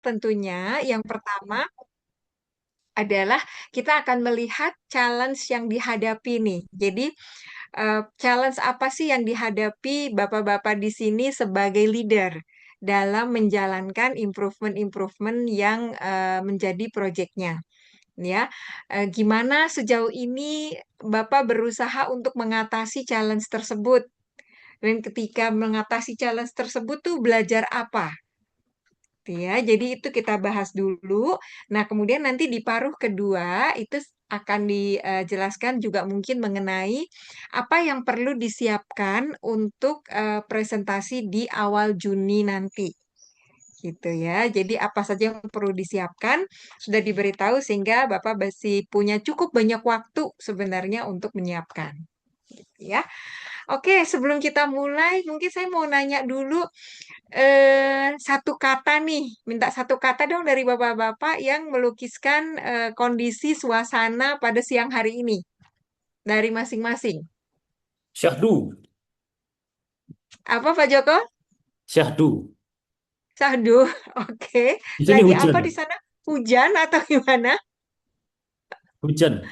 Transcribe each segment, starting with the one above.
tentunya yang pertama adalah kita akan melihat challenge yang dihadapi nih. Jadi, challenge apa sih yang dihadapi bapak-bapak di sini sebagai leader dalam menjalankan improvement-improvement yang menjadi proyeknya, ya. Gimana sejauh ini Bapak berusaha untuk mengatasi challenge tersebut? Dan ketika mengatasi challenge tersebut tuh belajar apa? Gitu ya. Jadi itu kita bahas dulu. Nah, kemudian nanti di paruh kedua itu akan dijelaskan juga mungkin mengenai apa yang perlu disiapkan untuk presentasi di awal Juni nanti. Gitu ya. Jadi apa saja yang perlu disiapkan sudah diberitahu sehingga Bapak masih punya cukup banyak waktu sebenarnya untuk menyiapkan. Ya. Oke, sebelum kita mulai, mungkin saya mau nanya dulu satu kata nih, minta satu kata dong dari bapak-bapak yang melukiskan kondisi suasana pada siang hari ini dari masing-masing. Syahdu, Apa Pak Joko? syahdu. Sahdu. Oke. Di sini Lagi apa di hujan, sana? Hujan atau gimana? hujan,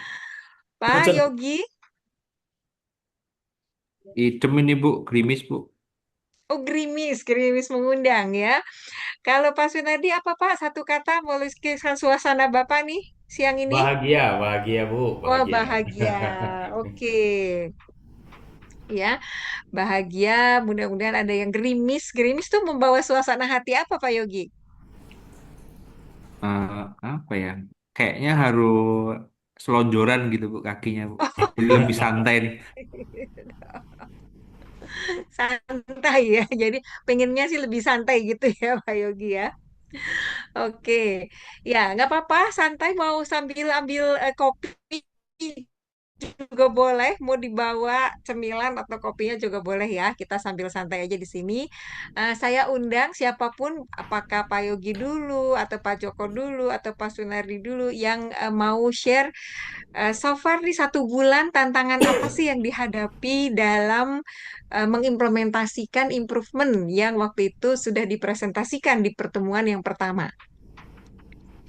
Pak hujan. Yogi? Idem ini Bu, gerimis Bu. Oh, gerimis, gerimis mengundang ya. Kalau Pak Sunardi apa Pak? Satu kata melukiskan suasana Bapak nih siang ini? Bahagia, bahagia Bu, Wah, bahagia. bahagia. Oke. Ya, bahagia. Mudah-mudahan ada yang gerimis. Gerimis tuh membawa suasana hati apa, Pak Yogi? Apa ya? Kayaknya harus selonjoran gitu Bu kakinya Bu. Jadi lebih santai nih. Santai ya. Jadi pengennya sih lebih santai gitu ya, Pak Yogi ya. Oke. Ya, nggak apa-apa. Santai mau sambil ambil kopi juga boleh, mau dibawa cemilan atau kopinya juga boleh ya. Kita sambil santai aja di sini. Saya undang siapapun, apakah Pak Yogi dulu, atau Pak Joko dulu, atau Pak Sunardi dulu yang mau share so far di 1 bulan tantangan apa sih yang dihadapi dalam mengimplementasikan improvement yang waktu itu sudah dipresentasikan di pertemuan yang pertama.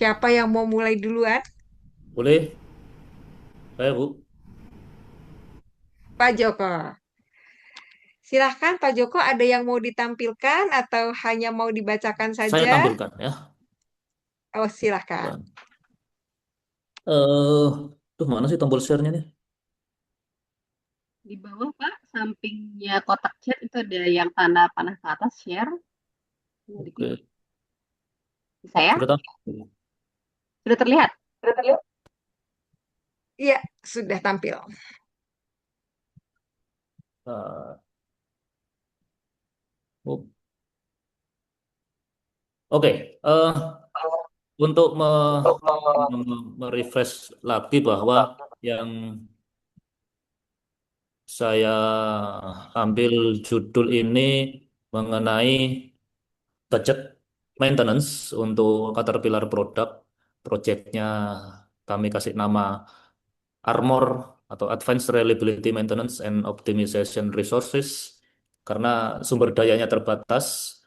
Siapa yang mau mulai duluan? Boleh, saya Bu. Pak Joko. Silahkan Pak Joko, ada yang mau ditampilkan atau hanya mau dibacakan Saya saja? tampilkan ya. Oh, silahkan. Eh, tuh mana sih tombol share-nya nih? Di bawah Pak, sampingnya kotak chat itu ada yang tanda panah ke atas share. Nah, diklik. Oke, Bisa ya? sudah tampil. Sudah terlihat? Iya, sudah tampil. Eh, oh, Oke, untuk merefresh lagi bahwa yang saya ambil judul ini mengenai budget maintenance untuk Caterpillar produk. Proyeknya kami kasih nama Armor atau Advanced Reliability Maintenance and Optimization Resources karena sumber dayanya terbatas,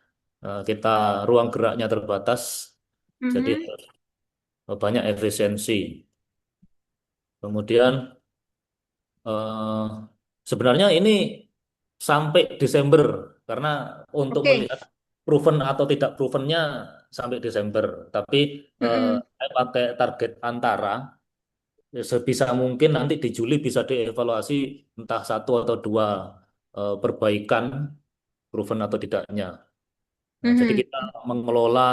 kita ruang geraknya terbatas, jadi Mhm. banyak efisiensi. Kemudian eh, sebenarnya ini sampai Desember karena untuk Oke. melihat proven atau tidak provennya sampai Desember. Tapi Mhm. saya pakai target antara. Ya, sebisa mungkin nanti di Juli bisa dievaluasi entah satu atau dua perbaikan proven atau tidaknya. Nah, jadi Mhm. kita mengelola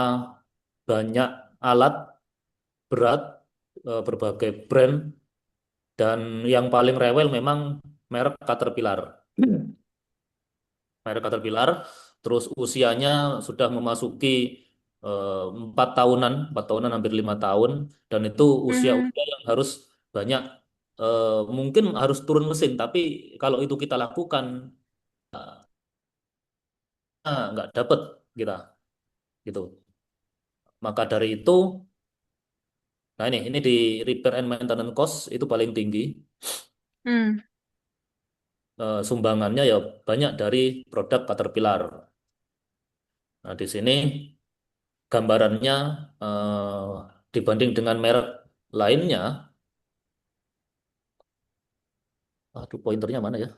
banyak alat berat berbagai brand dan yang paling rewel memang merek Caterpillar. Merek Caterpillar, terus usianya sudah memasuki 4 tahunan hampir 5 tahun, dan itu Mhm. usia-usia yang harus banyak mungkin harus turun mesin, tapi kalau itu kita lakukan nggak dapet kita gitu. Maka dari itu, nah ini di repair and maintenance cost itu paling tinggi. Mhm. Sumbangannya ya banyak dari produk Caterpillar. Nah di sini gambarannya dibanding dengan merek lainnya, aduh pointernya mana ya?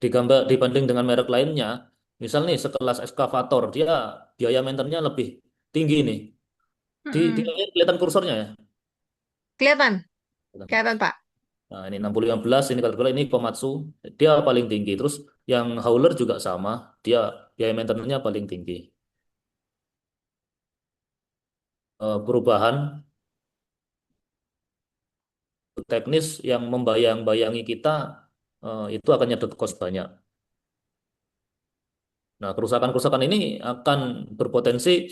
Dibanding dengan merek lainnya, misal nih sekelas eskavator, dia biaya maintenance-nya lebih tinggi nih. Di Mm-mm. layar kelihatan kursornya ya. Kelihatan, kelihatan Pak. Nah, ini 6015, ini kalau ini Komatsu, dia paling tinggi. Terus yang Hauler juga sama, dia biaya maintenance-nya paling tinggi. Perubahan teknis yang membayang-bayangi kita itu akan nyedot cost banyak. Nah, kerusakan-kerusakan ini akan berpotensi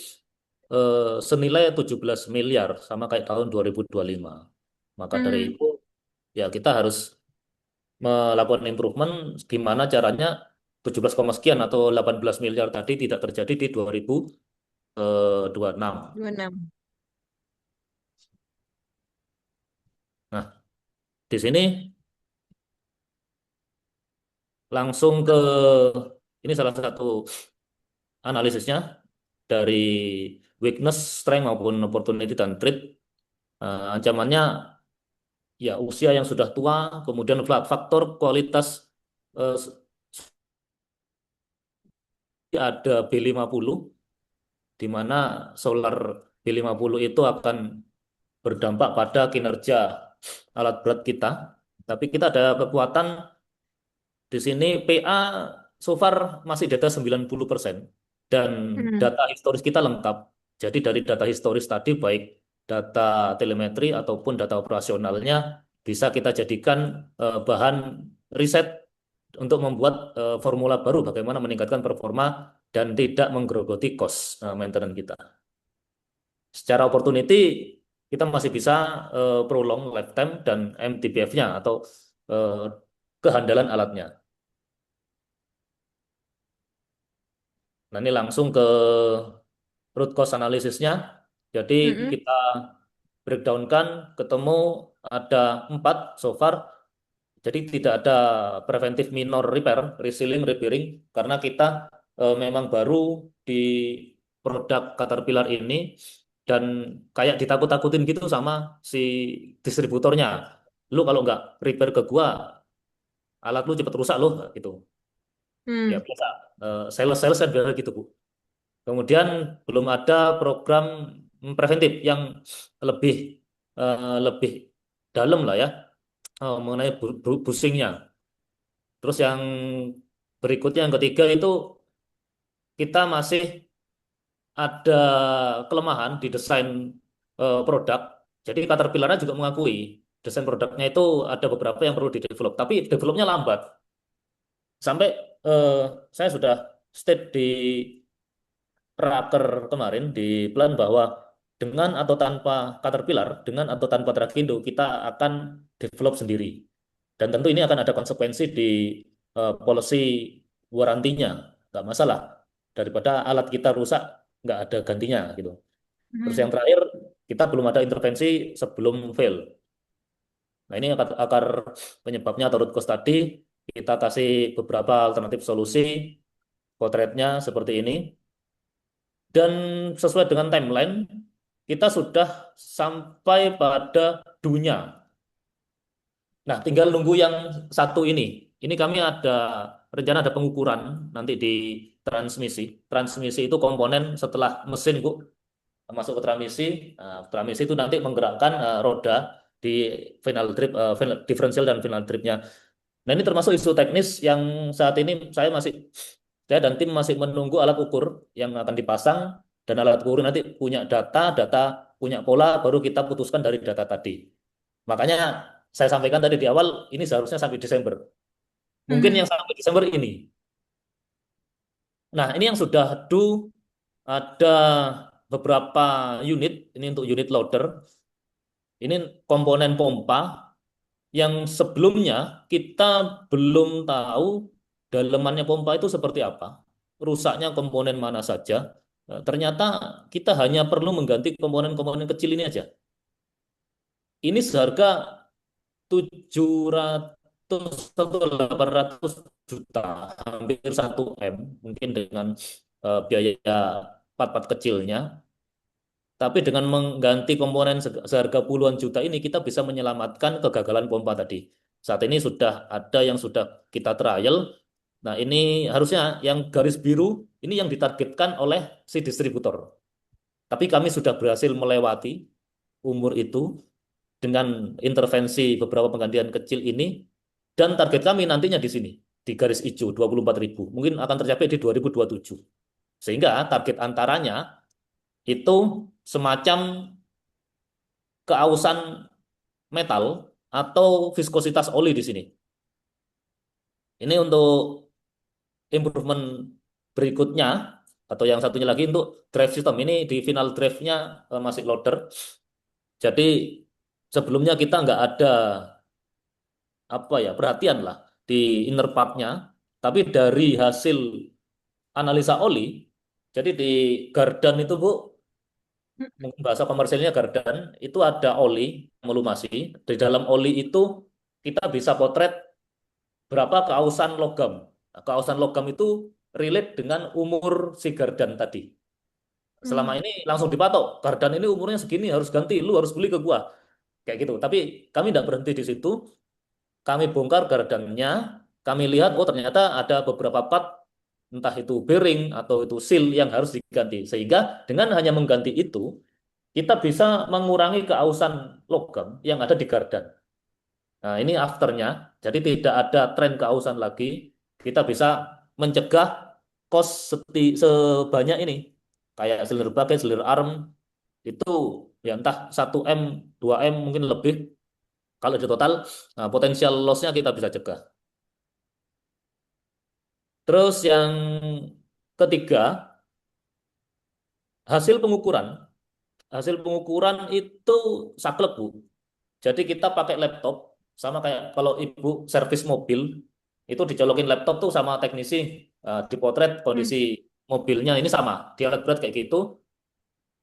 senilai 17 miliar sama kayak tahun 2025. Maka dari Hmm. itu ya kita harus melakukan improvement gimana caranya 17, sekian atau 18 miliar tadi tidak terjadi di 2026. 26. Nah, di sini langsung ke ini salah satu analisisnya dari weakness, strength maupun opportunity dan threat. Ancamannya ya usia yang sudah tua, kemudian faktor kualitas eh, ada B50 di mana solar B50 itu akan berdampak pada kinerja alat berat kita. Tapi kita ada kekuatan di sini PA so far masih data 90% dan Hmm. data historis kita lengkap. Jadi dari data historis tadi baik data telemetri ataupun data operasionalnya bisa kita jadikan bahan riset untuk membuat formula baru bagaimana meningkatkan performa dan tidak menggerogoti cost maintenance kita. Secara opportunity kita masih bisa prolong lifetime dan MTBF-nya atau eh, kehandalan alatnya. Nah, ini langsung ke root cause analisisnya. Jadi Mm-mm. kita breakdown-kan ketemu ada 4 so far. Jadi tidak ada preventif minor repair, resealing, repairing karena kita memang baru di produk Caterpillar ini dan kayak ditakut-takutin gitu sama si distributornya. Lu kalau nggak repair ke gua, alat lu cepet rusak loh gitu. Ya Hmm. biasa. Sales-sales kan biasa gitu, Bu. Kemudian belum ada program preventif yang lebih lebih dalam lah ya mengenai busingnya. Terus yang berikutnya yang ketiga itu kita masih ada kelemahan di desain produk. Jadi Caterpillar juga mengakui desain produknya itu ada beberapa yang perlu di-develop, tapi developnya lambat. Sampai eh, saya sudah state di raker kemarin di plan bahwa dengan atau tanpa Caterpillar, dengan atau tanpa Trakindo, kita akan develop sendiri. Dan tentu ini akan ada konsekuensi di policy warantinya, nggak masalah. Daripada alat kita rusak, nggak ada gantinya gitu. Terus yang Hmm. terakhir, kita belum ada intervensi sebelum fail. Nah ini akar penyebabnya atau root cause tadi, kita kasih beberapa alternatif solusi, potretnya seperti ini. Dan sesuai dengan timeline, kita sudah sampai pada dunia. Nah, tinggal nunggu yang satu ini. Ini kami ada rencana ada pengukuran nanti di transmisi. Transmisi itu komponen setelah mesin, Bu, masuk ke transmisi. Nah, transmisi itu nanti menggerakkan roda di final differential dan final tripnya. Nah, ini termasuk isu teknis yang saat ini saya dan tim masih menunggu alat ukur yang akan dipasang dan alat ukur nanti punya data punya pola, baru kita putuskan dari data tadi. Makanya saya sampaikan tadi di awal, ini seharusnya sampai Desember. Mungkin Hmm. yang sampai Desember ini. Nah, ini yang sudah do ada beberapa unit, ini untuk unit loader, ini komponen pompa yang sebelumnya kita belum tahu dalemannya pompa itu seperti apa, rusaknya komponen mana saja. Ternyata kita hanya perlu mengganti komponen-komponen kecil ini aja. Ini seharga 700 atau 800 juta, hampir 1 M, mungkin dengan biaya part-part kecilnya. Tapi dengan mengganti komponen seharga puluhan juta ini, kita bisa menyelamatkan kegagalan pompa tadi. Saat ini sudah ada yang sudah kita trial. Nah, ini harusnya yang garis biru, ini yang ditargetkan oleh si distributor. Tapi kami sudah berhasil melewati umur itu dengan intervensi beberapa penggantian kecil ini. Dan target kami nantinya di sini, di garis hijau, 24.000. Mungkin akan tercapai di 2027. Sehingga target antaranya itu semacam keausan metal atau viskositas oli di sini. Ini untuk improvement berikutnya atau yang satunya lagi untuk drive system. Ini di final drive-nya masih loader. Jadi sebelumnya kita nggak ada apa ya perhatian lah di inner part-nya, tapi dari hasil analisa oli, jadi di gardan itu Bu, mungkin bahasa komersilnya gardan, itu ada oli melumasi. Di dalam oli itu kita bisa potret berapa keausan logam. Nah, keausan logam itu relate dengan umur si gardan tadi. Selama Hmm. ini langsung dipatok, gardan ini umurnya segini harus ganti, lu harus beli ke gua. Kayak gitu. Tapi kami tidak berhenti di situ. Kami bongkar gardannya, kami lihat oh ternyata ada beberapa part entah itu bearing atau itu seal yang harus diganti. Sehingga dengan hanya mengganti itu, kita bisa mengurangi keausan logam yang ada di gardan. Nah, ini afternya, jadi tidak ada tren keausan lagi. Kita bisa mencegah cost sebanyak ini. Kayak silinder bucket, silinder arm, itu ya entah 1 M, 2 M mungkin lebih. Kalau di total, nah, potensial loss-nya kita bisa cegah. Terus yang ketiga, hasil pengukuran. Hasil pengukuran itu saklek, Bu. Jadi kita pakai laptop, sama kayak kalau ibu servis mobil, itu dicolokin laptop tuh sama teknisi, dipotret Hmm. kondisi mobilnya ini sama, dia alat berat kayak gitu,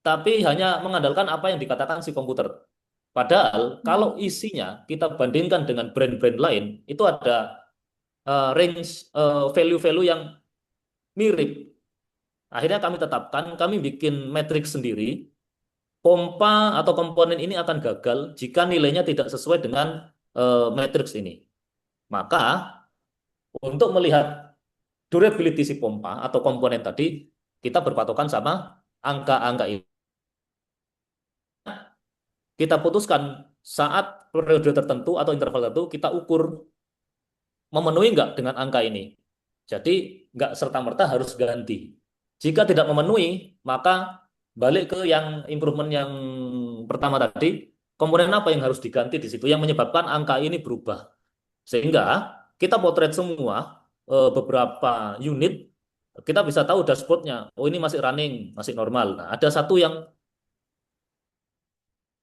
tapi hanya mengandalkan apa yang dikatakan si komputer. Padahal kalau Hmm. isinya kita bandingkan dengan brand-brand lain, itu ada range value-value yang mirip. Akhirnya kami tetapkan, kami bikin matriks sendiri, pompa atau komponen ini akan gagal jika nilainya tidak sesuai dengan matriks ini. Maka untuk melihat durability si pompa atau komponen tadi, kita berpatokan sama angka-angka ini. Kita putuskan saat periode tertentu atau interval tertentu, kita ukur memenuhi nggak dengan angka ini. Jadi nggak serta-merta harus ganti. Jika tidak memenuhi, maka balik ke yang improvement yang pertama tadi, komponen apa yang harus diganti di situ yang menyebabkan angka ini berubah. Sehingga kita potret semua beberapa unit, kita bisa tahu dashboardnya. Oh ini masih running, masih normal. Nah, ada satu yang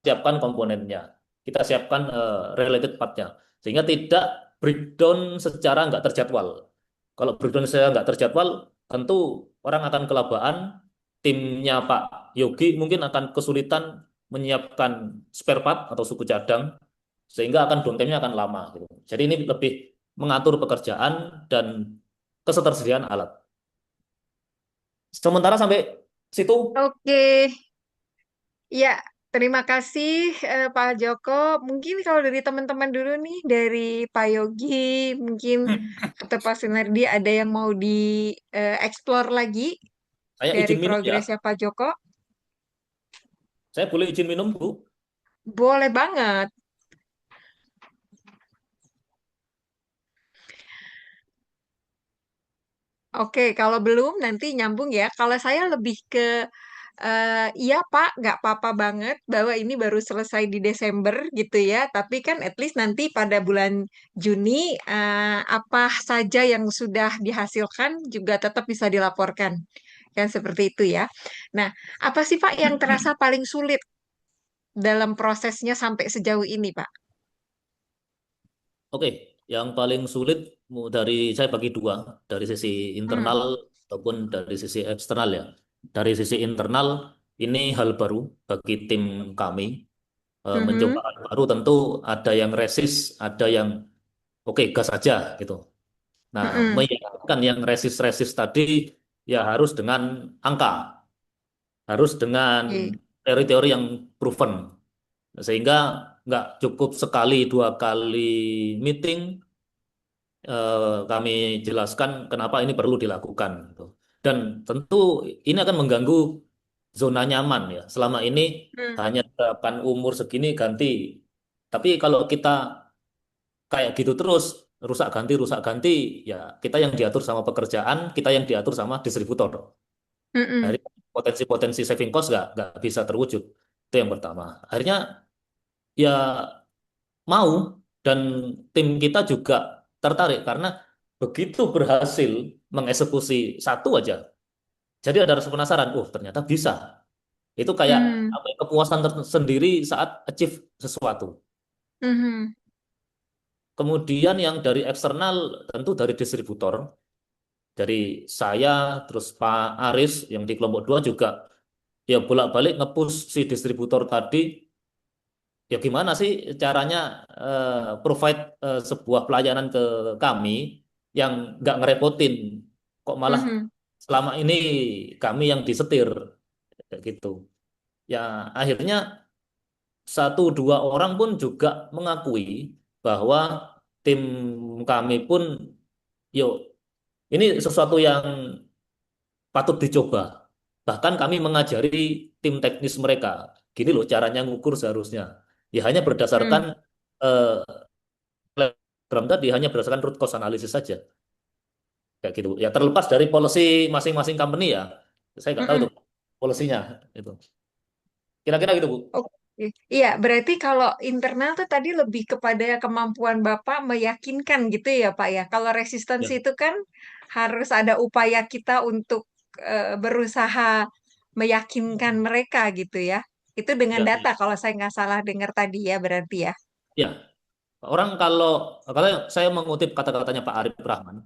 siapkan komponennya, kita siapkan related part-nya, sehingga tidak breakdown secara nggak terjadwal. Kalau breakdown secara nggak terjadwal, tentu orang akan kelabaan, timnya Pak Yogi mungkin akan kesulitan menyiapkan spare part atau suku cadang, sehingga akan downtime-nya akan lama gitu. Jadi ini lebih mengatur pekerjaan dan ketersediaan alat. Sementara sampai situ, Oke, ya, terima kasih Pak Joko. Mungkin kalau dari teman-teman dulu nih, dari Pak Yogi, mungkin atau Pak Sunardi ada yang mau di explore lagi saya dari izin minum ya. progresnya Pak Joko. Saya boleh izin minum, Bu? Boleh banget. Oke, kalau belum nanti nyambung ya. Kalau saya lebih ke iya Pak, nggak apa-apa banget bahwa ini baru selesai di Desember gitu ya. Tapi kan at least nanti pada bulan Juni apa saja yang sudah dihasilkan juga tetap bisa dilaporkan. Kan seperti itu ya. Nah, apa sih Pak yang terasa paling sulit dalam prosesnya sampai sejauh ini Pak? Oke, yang paling sulit dari saya bagi dua, dari sisi Hmm. internal ataupun dari sisi eksternal ya. Dari sisi internal ini hal baru bagi tim kami. Mencoba Mhm. hal baru tentu ada yang resist, ada yang oke gas aja gitu. Nah, Mhm. meyakinkan yang resist-resist tadi ya harus dengan angka. harus dengan Oke. teori-teori yang proven. Sehingga nggak cukup sekali dua kali meeting kami jelaskan kenapa ini perlu dilakukan, gitu. Dan tentu ini akan mengganggu zona nyaman ya. Selama ini Hmm. hanya terapkan umur segini ganti. Tapi kalau kita kayak gitu terus rusak ganti, ya kita yang diatur sama pekerjaan, kita yang diatur sama distributor. Mm-mm. Akhirnya potensi-potensi saving cost nggak bisa terwujud. Itu yang pertama. Akhirnya ya mau, dan tim kita juga tertarik karena begitu berhasil mengeksekusi satu aja. Jadi ada rasa penasaran, oh ternyata bisa. Itu kayak Mhm. apa ya, kepuasan tersendiri saat achieve sesuatu. Mhm. Kemudian yang dari eksternal tentu dari distributor, dari saya terus Pak Aris yang di kelompok 2 juga ya bolak-balik nge-push si distributor tadi, ya gimana sih caranya provide sebuah pelayanan ke kami yang nggak ngerepotin, kok malah Mhm. selama ini kami yang disetir kayak gitu. Ya akhirnya satu dua orang pun juga mengakui bahwa tim kami pun, yuk ini sesuatu yang patut dicoba. Bahkan kami mengajari tim teknis mereka, gini loh caranya ngukur seharusnya. Ya hanya berdasarkan Mhm. eh, program tadi, hanya berdasarkan root cause analysis saja. Kayak gitu. Ya terlepas dari policy masing-masing company ya. Saya nggak tahu Mhm. tuh polisinya itu. Kira-kira gitu, Bu. Oke. Iya, berarti kalau internal tuh tadi lebih kepada kemampuan Bapak meyakinkan gitu ya, Pak ya. Kalau resistensi Ya, itu kan harus ada upaya kita untuk berusaha meyakinkan mereka gitu ya. Itu dengan ya, data kalau saya nggak salah dengar tadi ya berarti ya. ya. Orang kalau saya mengutip kata-katanya Pak Arif Rahman,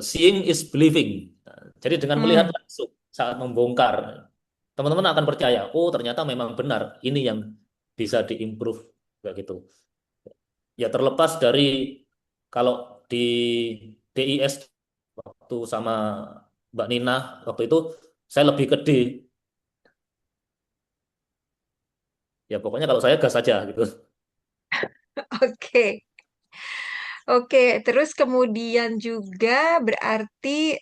seeing is believing. Jadi dengan melihat Hmm. langsung saat membongkar, teman-teman akan percaya, oh ternyata memang benar ini yang bisa diimprove kayak gitu. Ya terlepas dari kalau di DIS waktu sama Mbak Nina waktu itu saya lebih ke D. Ya pokoknya kalau saya gas aja gitu. Oke. Oke, terus kemudian juga berarti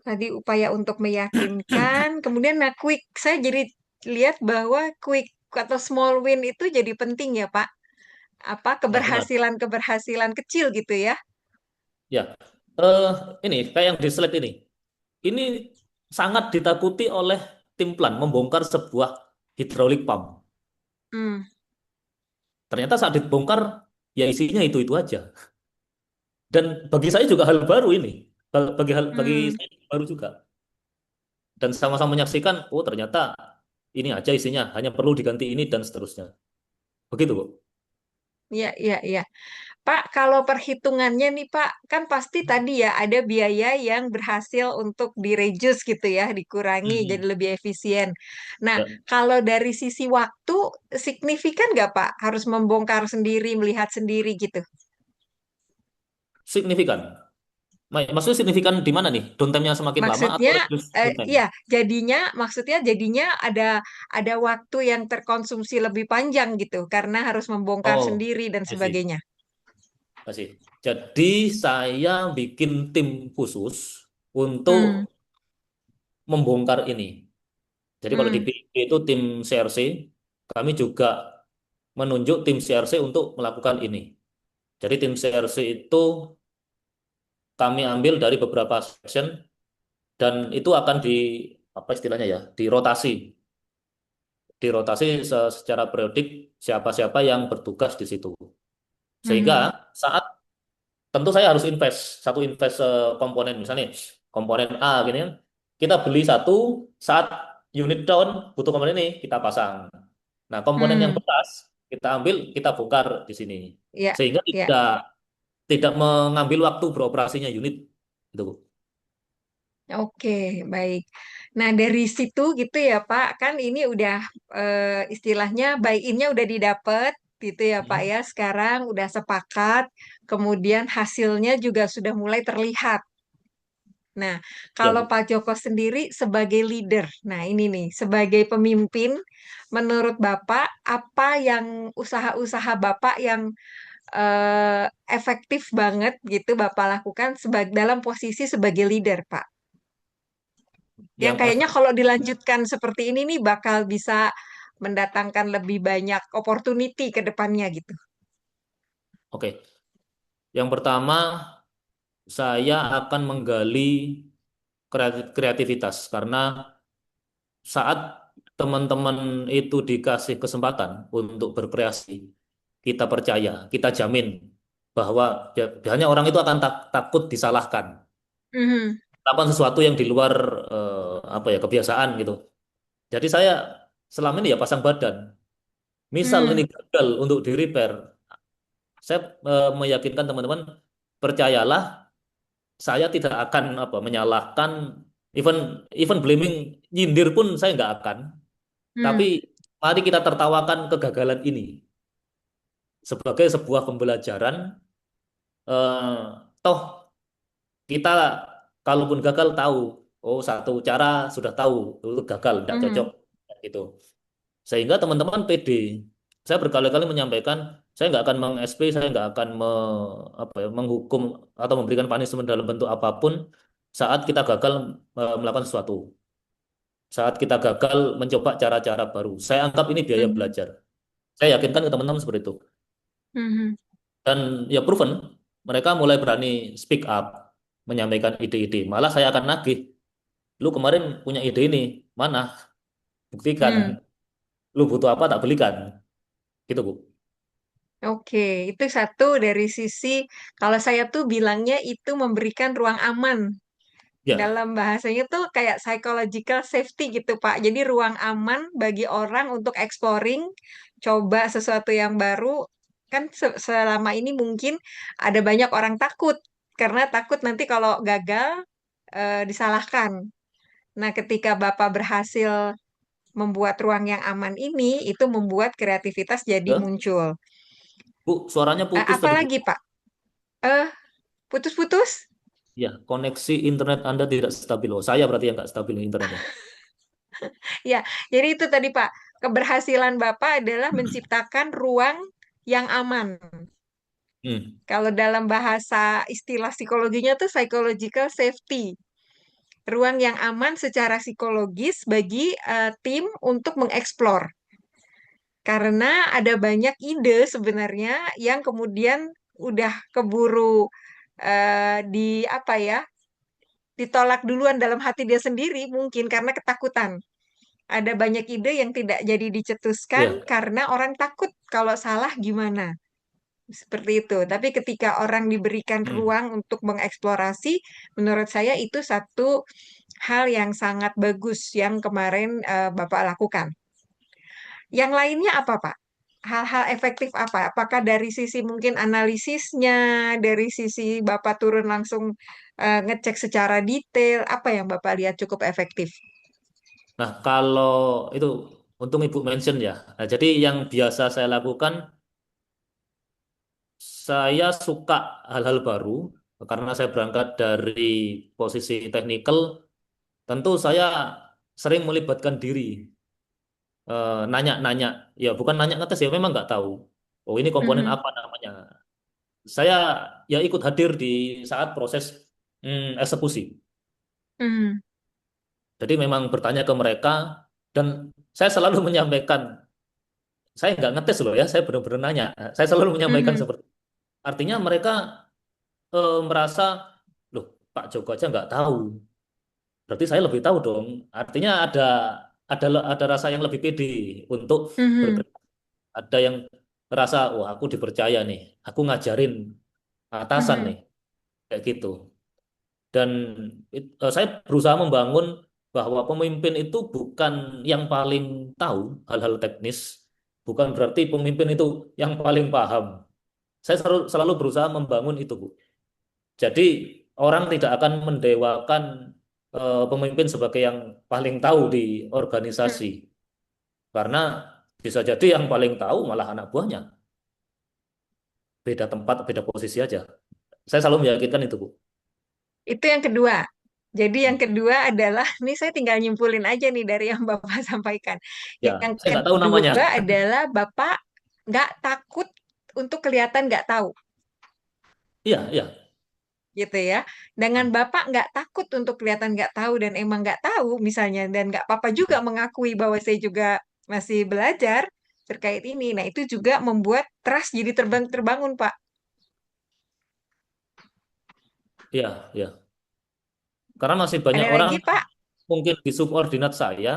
tadi upaya untuk meyakinkan, kemudian nah quick, saya jadi lihat bahwa quick atau small win itu jadi penting ya Pak. Apa Ya benar. keberhasilan-keberhasilan kecil gitu ya. Ya, eh ini kayak yang di slide ini. Ini sangat ditakuti oleh tim plan membongkar sebuah hydraulic pump. Hmm. Ternyata saat dibongkar ya isinya itu aja. Dan bagi saya juga hal baru ini. Bagi Hmm. saya baru juga. Dan sama-sama menyaksikan, oh ternyata ini aja isinya, hanya perlu diganti ini dan seterusnya. Begitu, Bu. Iya, iya, iya. Pak, kalau perhitungannya nih Pak, kan pasti tadi ya ada biaya yang berhasil untuk direduce gitu ya, dikurangi jadi Mhm. lebih efisien. Nah, Ya, kalau dari sisi waktu, signifikan nggak Pak? Harus membongkar sendiri, melihat sendiri gitu. signifikan. Maksudnya signifikan di mana nih? Downtime-nya semakin lama atau Maksudnya, reduce downtime? ya, maksudnya jadinya ada waktu yang terkonsumsi lebih panjang gitu, karena harus membongkar Oh, sendiri dan I see. sebagainya. Masih. Jadi saya bikin tim khusus untuk Hmm. membongkar ini. Jadi kalau di Hmm. PIB itu tim CRC, kami juga menunjuk tim CRC untuk melakukan ini. Jadi tim CRC itu kami ambil dari beberapa section dan itu akan di apa istilahnya ya, dirotasi secara periodik siapa-siapa yang bertugas di situ. Sehingga Hmm. saat tentu saya harus invest komponen misalnya komponen A gini kan, kita beli satu, saat unit down butuh komponen ini kita pasang. Nah, komponen yang Hmm. bekas kita ambil, kita bongkar di sini. Ya, Sehingga ya. tidak mengambil waktu beroperasinya unit itu, Bu. Oke, baik. Nah, dari situ gitu ya, Pak. Kan ini udah istilahnya buy-in-nya udah didapat gitu ya, Pak Hmm. ya. Sekarang udah sepakat, kemudian hasilnya juga sudah mulai terlihat. Nah, Ya, kalau Bu. Pak Joko sendiri sebagai leader, nah ini nih, sebagai pemimpin, menurut Bapak, apa yang usaha-usaha Bapak yang efektif banget gitu Bapak lakukan dalam posisi sebagai leader, Pak? Yang Yang kayaknya efek, kalau dilanjutkan seperti ini nih bakal bisa mendatangkan lebih banyak opportunity ke depannya gitu. oke. Yang pertama, saya akan menggali kreativitas karena saat teman-teman itu dikasih kesempatan untuk berkreasi, kita percaya, kita jamin bahwa biasanya orang itu akan takut disalahkan, Mhm. melakukan sesuatu yang di luar apa ya kebiasaan gitu. Jadi saya selama ini ya pasang badan. Misal ini Hmm. gagal untuk di repair, saya meyakinkan teman-teman, percayalah, saya tidak akan apa menyalahkan, even even blaming, nyindir pun saya nggak akan. Tapi Hmm. mari kita tertawakan kegagalan ini sebagai sebuah pembelajaran. eh, Toh kita kalaupun gagal tahu, oh satu cara sudah tahu itu gagal, tidak cocok Mhm. gitu. Sehingga teman-teman PD. Saya berkali-kali menyampaikan, saya nggak akan saya nggak akan apa ya, menghukum atau memberikan punishment dalam bentuk apapun saat kita gagal melakukan sesuatu. Saat kita gagal mencoba cara-cara baru. Saya anggap ini biaya Mhm. belajar. Saya yakinkan ke teman-teman seperti itu. Mhm. Dan ya proven, mereka mulai berani speak up, menyampaikan ide-ide. Malah saya akan nagih, lu kemarin punya ide ini, mana? Buktikan. Hmm. Lu butuh apa tak belikan. Gitu, Bu. Oke, itu satu dari sisi kalau saya tuh bilangnya itu memberikan ruang aman. Ya, Dalam bahasanya tuh kayak psychological safety gitu, Pak. Jadi ruang aman bagi orang untuk exploring, coba sesuatu yang baru. Kan selama ini mungkin ada banyak orang takut karena takut nanti kalau gagal disalahkan. Nah, ketika Bapak berhasil membuat ruang yang aman ini, itu membuat kreativitas jadi ya. muncul. Bu, suaranya putus tadi, Bu. Apalagi, Pak? Eh, putus-putus? Ya, koneksi internet Anda tidak stabil. Oh, saya berarti yang nggak stabil internetnya. Ya, jadi itu tadi Pak, keberhasilan Bapak adalah menciptakan ruang yang aman. Hmm. Kalau dalam bahasa istilah psikologinya tuh psychological safety. Ruang yang aman secara psikologis bagi tim untuk mengeksplor. Karena ada banyak ide sebenarnya yang kemudian udah keburu di apa ya, ditolak duluan dalam hati dia sendiri mungkin karena ketakutan. Ada banyak ide yang tidak jadi dicetuskan Ya. karena orang takut kalau salah gimana. Seperti itu. Tapi ketika orang diberikan Hmm. ruang untuk mengeksplorasi, menurut saya itu satu hal yang sangat bagus yang kemarin Bapak lakukan. Yang lainnya apa, Pak? Hal-hal efektif apa? Apakah dari sisi mungkin analisisnya, dari sisi Bapak turun langsung ngecek secara detail, apa yang Bapak lihat cukup efektif? Nah, kalau itu untung Ibu mention ya. Nah, jadi yang biasa saya lakukan, saya suka hal-hal baru karena saya berangkat dari posisi teknikal. Tentu saya sering melibatkan diri, nanya-nanya. Ya, bukan nanya ngetes ya, memang nggak tahu. Oh, ini komponen Mhm. apa namanya. Saya ya ikut hadir di saat proses eksekusi. Mhm. Jadi memang bertanya ke mereka dan saya selalu menyampaikan, saya nggak ngetes loh ya, saya benar-benar nanya. Saya selalu menyampaikan Mhm. seperti, artinya mereka merasa, loh Pak Joko aja nggak tahu, berarti saya lebih tahu dong. Artinya ada rasa yang lebih pede untuk Mhm. bergerak. Ada yang merasa, wah aku dipercaya nih, aku ngajarin atasan nih, Mhm. kayak gitu. Dan saya berusaha membangun bahwa pemimpin itu bukan yang paling tahu hal-hal teknis, bukan berarti pemimpin itu yang paling paham. Saya selalu berusaha membangun itu, Bu. Jadi orang tidak akan mendewakan pemimpin sebagai yang paling tahu di organisasi, karena bisa jadi yang paling tahu malah anak buahnya. Beda tempat, beda posisi aja. Saya selalu meyakinkan itu, Bu. Itu yang kedua. Jadi yang kedua adalah, nih saya tinggal nyimpulin aja nih dari yang Bapak sampaikan. Ya, Yang saya nggak tahu namanya. kedua adalah Bapak nggak takut untuk kelihatan nggak tahu, Iya, iya. gitu ya. Dengan Bapak nggak takut untuk kelihatan nggak tahu dan emang nggak tahu misalnya, dan nggak apa-apa juga mengakui bahwa saya juga masih belajar terkait ini. Nah, itu juga membuat trust jadi terbangun, Pak. Iya, iya. Karena masih banyak Ada orang lagi, Pak? mungkin di subordinat saya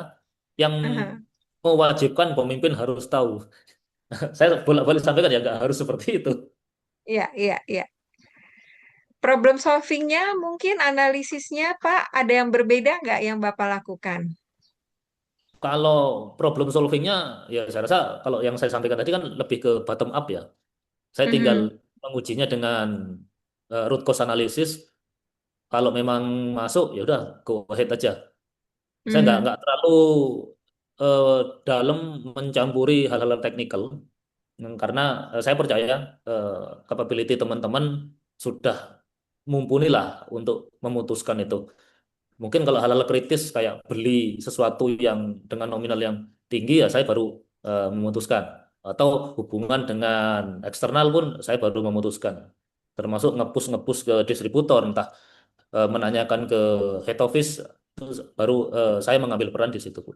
yang Aha. mewajibkan pemimpin harus tahu. Saya bolak-balik sampaikan ya nggak harus seperti itu. Iya, iya, iya. Problem solvingnya mungkin analisisnya, Pak, ada yang berbeda nggak yang Bapak lakukan? Kalau problem solvingnya, ya saya rasa kalau yang saya sampaikan tadi kan lebih ke bottom up ya. Saya tinggal Mhm, mengujinya dengan root cause analysis. Kalau memang masuk, ya udah go ahead aja. Saya mhm. nggak terlalu eh, dalam mencampuri hal-hal teknikal. Karena saya percaya eh, capability teman-teman sudah mumpuni lah untuk memutuskan itu. Mungkin kalau hal-hal kritis kayak beli sesuatu yang dengan nominal yang tinggi ya saya baru memutuskan. Atau hubungan dengan eksternal pun saya baru memutuskan. Termasuk ngepush ke distributor, entah menanyakan ke head office, terus baru saya mengambil peran di situ, Bu.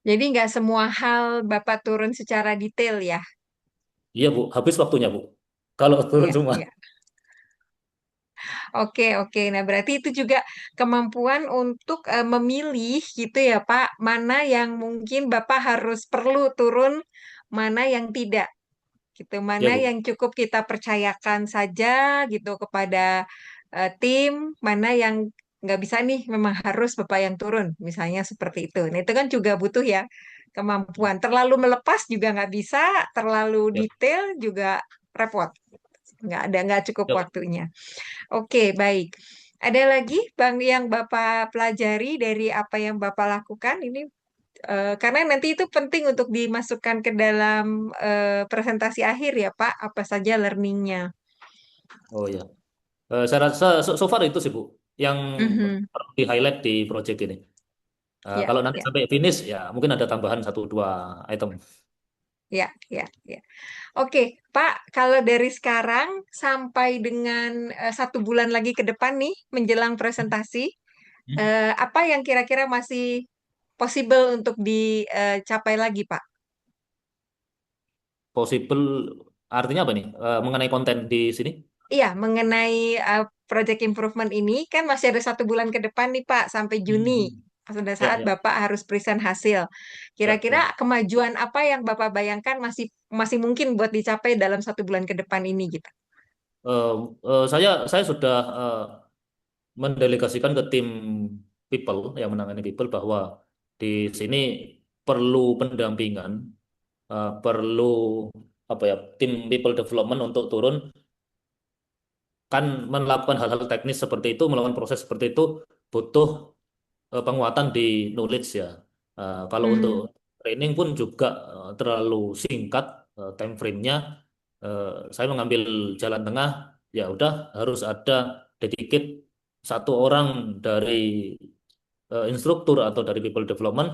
Jadi nggak semua hal Bapak turun secara detail ya? Iya, Bu, habis waktunya, Bu. Kalau turun Iya, semua. iya. Oke, oke. Nah, berarti itu juga kemampuan untuk memilih gitu ya, Pak, mana yang mungkin Bapak harus perlu turun, mana yang tidak, gitu. Iya, Mana Bu. yang cukup kita percayakan saja gitu kepada tim, mana yang nggak bisa nih, memang harus Bapak yang turun, misalnya seperti itu. Nah, itu kan juga butuh ya kemampuan. Terlalu melepas juga nggak bisa, terlalu Ya, detail juga repot. Nggak cukup ya, Bu. waktunya. Oke, baik. Ada lagi Bang yang Bapak pelajari dari apa yang Bapak lakukan ini, karena nanti itu penting untuk dimasukkan ke dalam presentasi akhir ya Pak, apa saja learningnya. Oh ya. Saya rasa so far itu sih, Bu, yang Mhm. perlu di-highlight di project ini. Ya, Kalau nanti ya, sampai finish, ya mungkin ada tambahan satu dua item. ya, ya, ya. Oke, Pak, kalau dari sekarang sampai dengan 1 bulan lagi ke depan nih menjelang presentasi, Hmm? apa yang kira-kira masih possible untuk dicapai lagi, Pak? Possible artinya apa nih? Mengenai konten di sini? Iya, mengenai project improvement ini kan masih ada 1 bulan ke depan nih Pak, sampai Juni. Hmm. Pada Ya, saat ya, Bapak harus present hasil. ya, Kira-kira ya. kemajuan apa yang Bapak bayangkan masih masih mungkin buat dicapai dalam 1 bulan ke depan ini gitu? Eh, saya sudah mendelegasikan ke tim people yang menangani people bahwa di sini perlu pendampingan, perlu apa ya tim people development untuk turun kan melakukan hal-hal teknis seperti itu, melakukan proses seperti itu butuh penguatan di knowledge ya. Kalau untuk Hmm, training pun juga terlalu singkat time frame-nya. Eh, saya mengambil jalan tengah, ya udah harus ada dedicate satu orang dari instruktur atau dari people development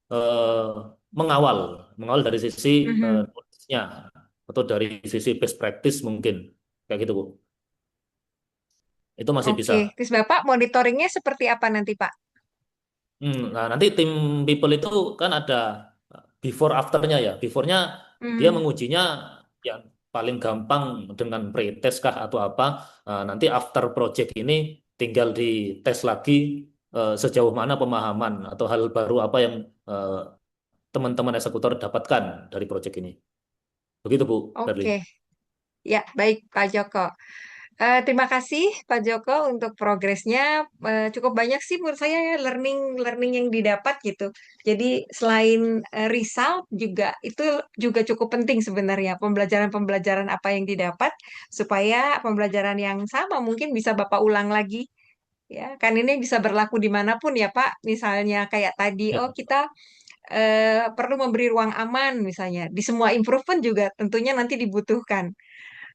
eh, mengawal, mengawal dari sisi mhm. knowledge-nya atau dari sisi best practice mungkin kayak gitu, Bu. Itu masih bisa. Oke, terus Bapak monitoringnya seperti apa nanti Pak? Nah, nanti tim people itu kan ada before afternya ya. Before-nya dia Hmm, mengujinya yang paling gampang dengan pre-test kah atau apa. Nanti after project ini tinggal dites lagi sejauh mana pemahaman atau hal baru apa yang eh, teman-teman eksekutor dapatkan dari project ini. Begitu Bu, Berli. oke. Ya, baik Pak Joko. Terima kasih Pak Joko untuk progresnya. Cukup banyak sih menurut saya ya learning learning yang didapat gitu. Jadi selain result juga itu juga cukup penting sebenarnya pembelajaran-pembelajaran apa yang didapat supaya pembelajaran yang sama mungkin bisa Bapak ulang lagi. Ya, kan ini bisa berlaku dimanapun ya Pak. Misalnya kayak tadi, Ya, oh kita perlu memberi ruang aman misalnya. Di semua improvement juga tentunya nanti dibutuhkan.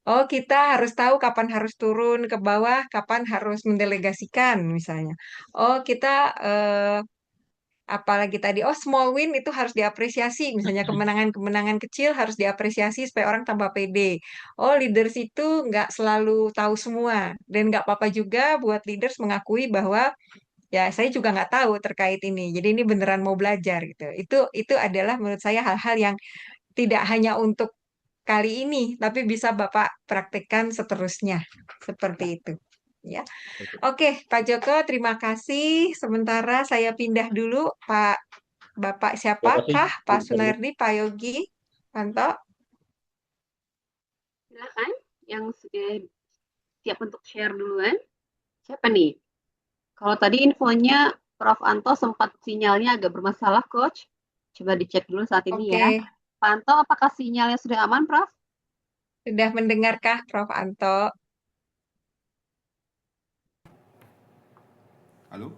Oh, kita harus tahu kapan harus turun ke bawah, kapan harus mendelegasikan misalnya. Oh, kita apalagi tadi, oh small win itu harus diapresiasi. Misalnya kemenangan-kemenangan kecil harus diapresiasi supaya orang tambah pede. Oh, leaders itu nggak selalu tahu semua. Dan nggak apa-apa juga buat leaders mengakui bahwa ya saya juga nggak tahu terkait ini. Jadi ini beneran mau belajar gitu. Itu adalah menurut saya hal-hal yang tidak hanya untuk kali ini, tapi bisa Bapak praktekkan seterusnya. Seperti itu. Ya. Oke, Pak Joko, terima kasih. Sementara saya pindah dulu, Bapak Terima kasih, siapakah? Bu Pak Feli. Sunardi, Pak Yogi, Panto. Silakan yang sudah siap untuk share duluan. Siapa nih? Kalau tadi infonya Prof. Anto sempat sinyalnya agak bermasalah, Coach. Coba dicek dulu saat ini Oke, ya. Pak Anto, apakah sinyalnya sudah aman, Prof? sudah mendengarkah Prof. Anto? Halo,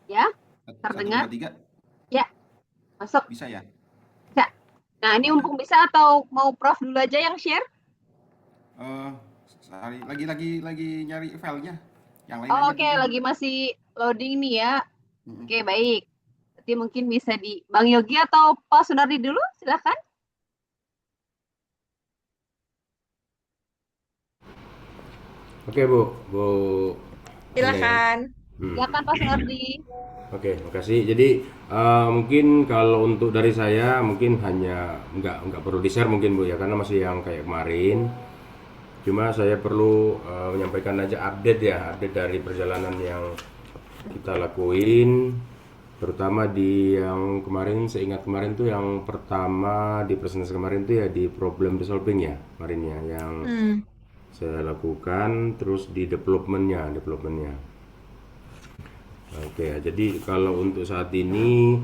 Ya, 1, terdengar? 2, 3, Ya, masuk. bisa ya? Bisa. Nah, ini mumpung bisa atau mau Prof dulu aja yang share? Eh, lagi nyari filenya. Yang lain Oh, aja oke, mungkin. lagi masih loading nih ya. Mm-mm. Oke, baik. Berarti mungkin bisa di Bang Yogi atau Pak Sunardi dulu, silakan. Oke Bu Ellen. Silakan. Silakan Pak Sunardi. Oke, makasih. Jadi mungkin kalau untuk dari saya mungkin hanya nggak perlu di share mungkin Bu ya, karena masih yang kayak kemarin. Cuma saya perlu menyampaikan aja update dari perjalanan yang kita lakuin, terutama di yang kemarin. Seingat kemarin tuh yang pertama di presentasi kemarin tuh ya di problem solving ya kemarin ya yang saya lakukan, terus di developmentnya. Oke ya, jadi kalau untuk saat ini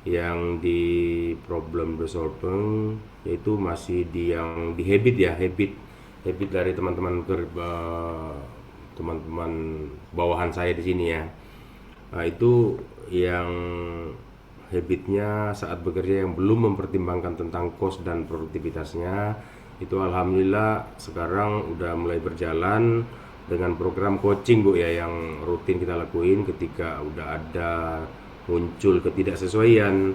yang di problem solving yaitu masih di yang di habit dari teman-teman bawahan saya di sini ya. Nah, itu yang habitnya saat bekerja yang belum mempertimbangkan tentang cost dan produktivitasnya, itu alhamdulillah sekarang udah mulai berjalan dengan program coaching Bu ya, yang rutin kita lakuin ketika udah ada muncul ketidaksesuaian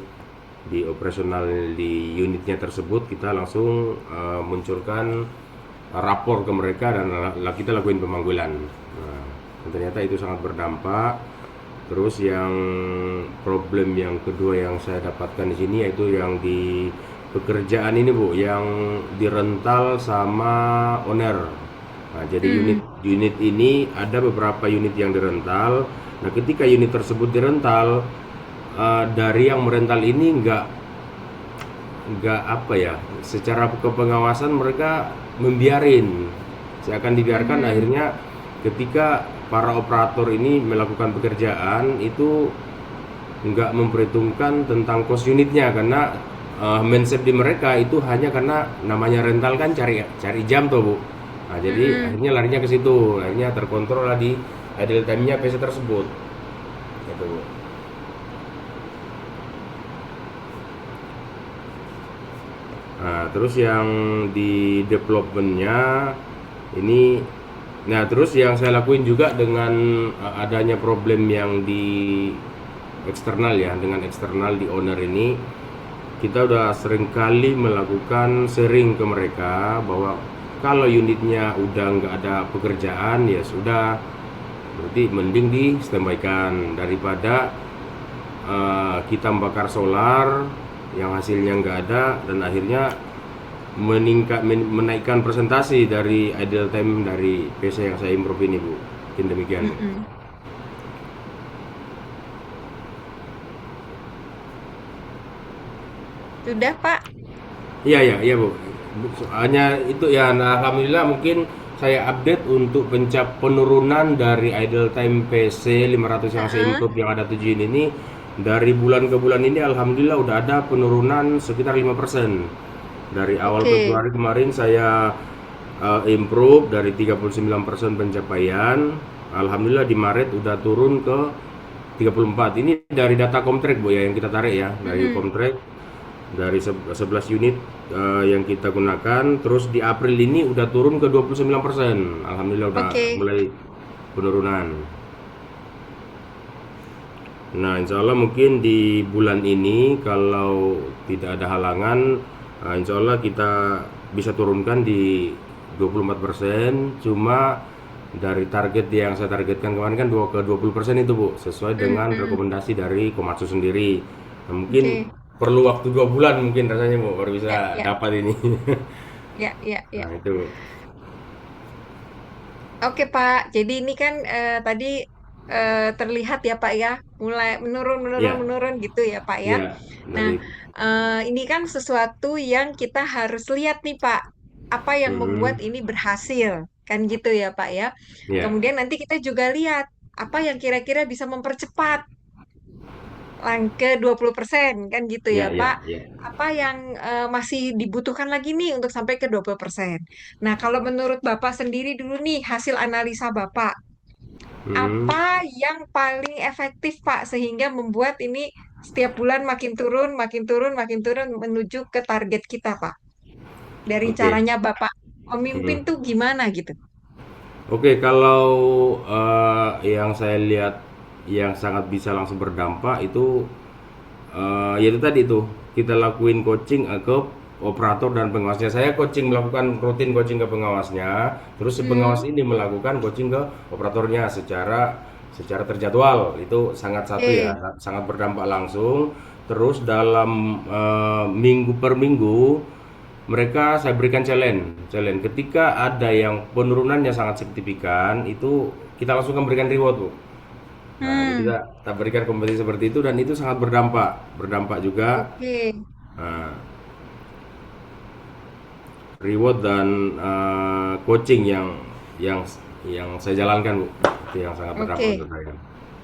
di operasional di unitnya tersebut, kita langsung munculkan rapor ke mereka dan kita lakuin pemanggilan. Nah, ternyata itu sangat berdampak. Terus yang problem yang kedua yang saya dapatkan di sini yaitu yang di pekerjaan ini Bu, yang dirental sama owner. Nah, jadi unit ini ada beberapa unit yang dirental. Nah, ketika unit tersebut dirental, dari yang merental ini nggak apa ya, secara kepengawasan mereka membiarin, seakan dibiarkan. Akhirnya ketika para operator ini melakukan pekerjaan itu nggak memperhitungkan tentang cost unitnya, karena mindset di mereka itu hanya karena namanya rental kan cari jam tuh Bu. Nah, jadi akhirnya larinya ke situ, akhirnya terkontrol lah di idle time-nya PC tersebut. Gitu Bu. Nah, terus yang di development-nya ini, nah terus yang saya lakuin juga dengan adanya problem yang di eksternal ya, dengan eksternal di owner ini, kita udah seringkali melakukan sharing ke mereka bahwa kalau unitnya udah nggak ada pekerjaan ya sudah, berarti mending di standby-kan daripada kita membakar solar yang hasilnya nggak ada dan akhirnya menaikkan presentasi dari idle time dari PC yang saya improve ini Bu. Mungkin demikian. Sudah Pak? Iya Bu. Hanya itu ya. Nah, alhamdulillah mungkin saya update untuk penurunan dari idle time PC 500 yang saya improve yang ada 7 ini. Dari bulan ke bulan ini alhamdulillah udah ada penurunan sekitar 5%. Dari awal Februari kemarin saya improve dari 39% pencapaian. Alhamdulillah di Maret udah turun ke 34. Ini dari data Comtrack Bu ya, yang kita tarik ya, dari Comtrack. dari 11 unit yang kita gunakan, terus di April ini udah turun ke 29%. Alhamdulillah udah Oke. mulai penurunan. Nah, insya Allah mungkin di bulan ini kalau tidak ada halangan, insya Allah kita bisa turunkan di 24%. Cuma dari target yang saya targetkan kemarin kan 2 ke 20% itu Bu, sesuai dengan Mm-mm. rekomendasi dari Komatsu sendiri. Nah, mungkin Oke. perlu waktu 2 bulan mungkin rasanya Bu baru Ya, bisa ya, dapat ini. ya, ya, ya. Nah, itu. Oke, Pak. Jadi ini kan tadi terlihat ya, Pak ya, mulai menurun, menurun, Ya, menurun gitu ya, Pak ya. ya Nah, dari ini kan sesuatu yang kita harus lihat nih, Pak. Apa yang membuat Mhm. ini berhasil, kan gitu ya, Pak ya. Ya, Kemudian nanti kita juga lihat apa yang kira-kira bisa mempercepat ke 20% kan gitu ya, ya, Pak. ya, ya. Apa yang masih dibutuhkan lagi nih untuk sampai ke 20%. Nah, kalau menurut Bapak sendiri dulu nih hasil analisa Bapak, Mhm. apa yang paling efektif Pak sehingga membuat ini setiap bulan makin turun, makin turun, makin turun menuju ke target kita, Pak. Dari Oke. caranya Bapak memimpin Mhm. tuh gimana gitu? Oke, kalau yang saya lihat yang sangat bisa langsung berdampak itu yaitu tadi tuh kita lakuin coaching ke operator dan pengawasnya. Saya coaching melakukan rutin coaching ke pengawasnya, terus si pengawas Hmm, ini melakukan coaching ke operatornya secara secara terjadwal. Itu sangat satu ya, oke. sangat berdampak langsung. Terus dalam minggu per minggu mereka saya berikan challenge ketika ada yang penurunannya sangat signifikan itu kita langsung berikan reward Bu. Nah, jadi Hmm, kita berikan kompetisi seperti itu dan itu sangat berdampak juga. oke. Nah, reward dan coaching yang yang saya jalankan Bu, itu yang sangat berdampak Oke. untuk saya.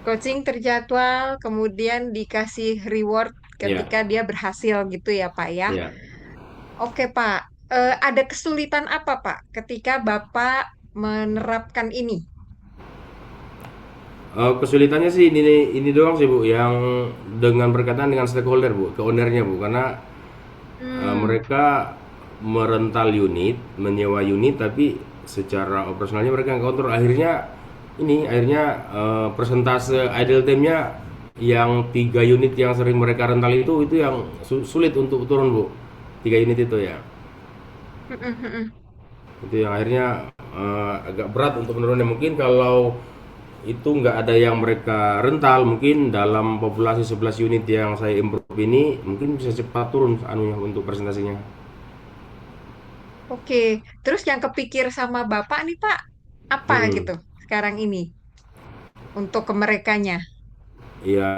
Coaching terjadwal, kemudian dikasih reward Ya, ketika dia berhasil gitu ya, Pak ya. ya. Oke, Pak. Ada kesulitan apa, Pak, ketika Bapak menerapkan ini? Kesulitannya sih ini doang sih Bu, yang dengan berkaitan dengan stakeholder Bu, ke ownernya Bu, karena Hmm, mereka merental unit, menyewa unit, tapi secara operasionalnya mereka nggak kontrol. Akhirnya persentase idle time-nya yang 3 unit yang sering mereka rental itu yang sulit untuk turun Bu. 3 unit itu ya. Itu yang akhirnya agak berat untuk menurunnya. Mungkin kalau itu nggak ada yang mereka rental, mungkin dalam populasi 11 unit yang saya improve ini mungkin bisa cepat turun anunya untuk presentasinya. oke. Terus yang kepikir sama Bapak nih, Pak, apa Mm-mm. gitu sekarang ini untuk ke merekanya? Ya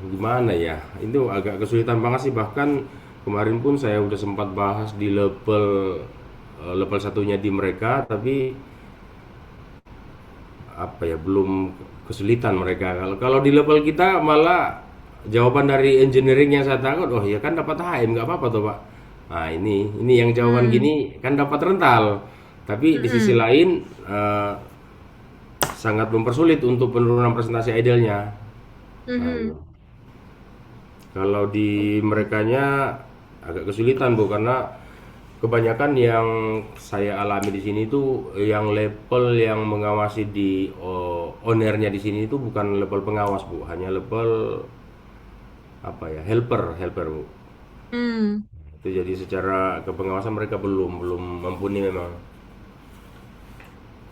gimana ya, itu agak kesulitan banget sih, bahkan kemarin pun saya udah sempat bahas di level satunya di mereka, tapi apa ya, belum, kesulitan mereka. Kalau kalau di level kita malah jawaban dari engineering yang saya takut, oh ya kan dapat HM nggak apa-apa tuh Pak. Nah ini yang jawaban Hmm, gini kan dapat rental, tapi di sisi mm-mm, lain sangat mempersulit untuk penurunan presentasi idealnya. Nah, mhm. iya. Kalau di Oke. merekanya agak kesulitan Bu, karena kebanyakan yang saya alami di sini tuh yang level yang mengawasi di ownernya di sini itu bukan level pengawas Bu, hanya level apa ya, helper helper Bu. Hmm. Itu jadi secara kepengawasan mereka belum belum mumpuni memang.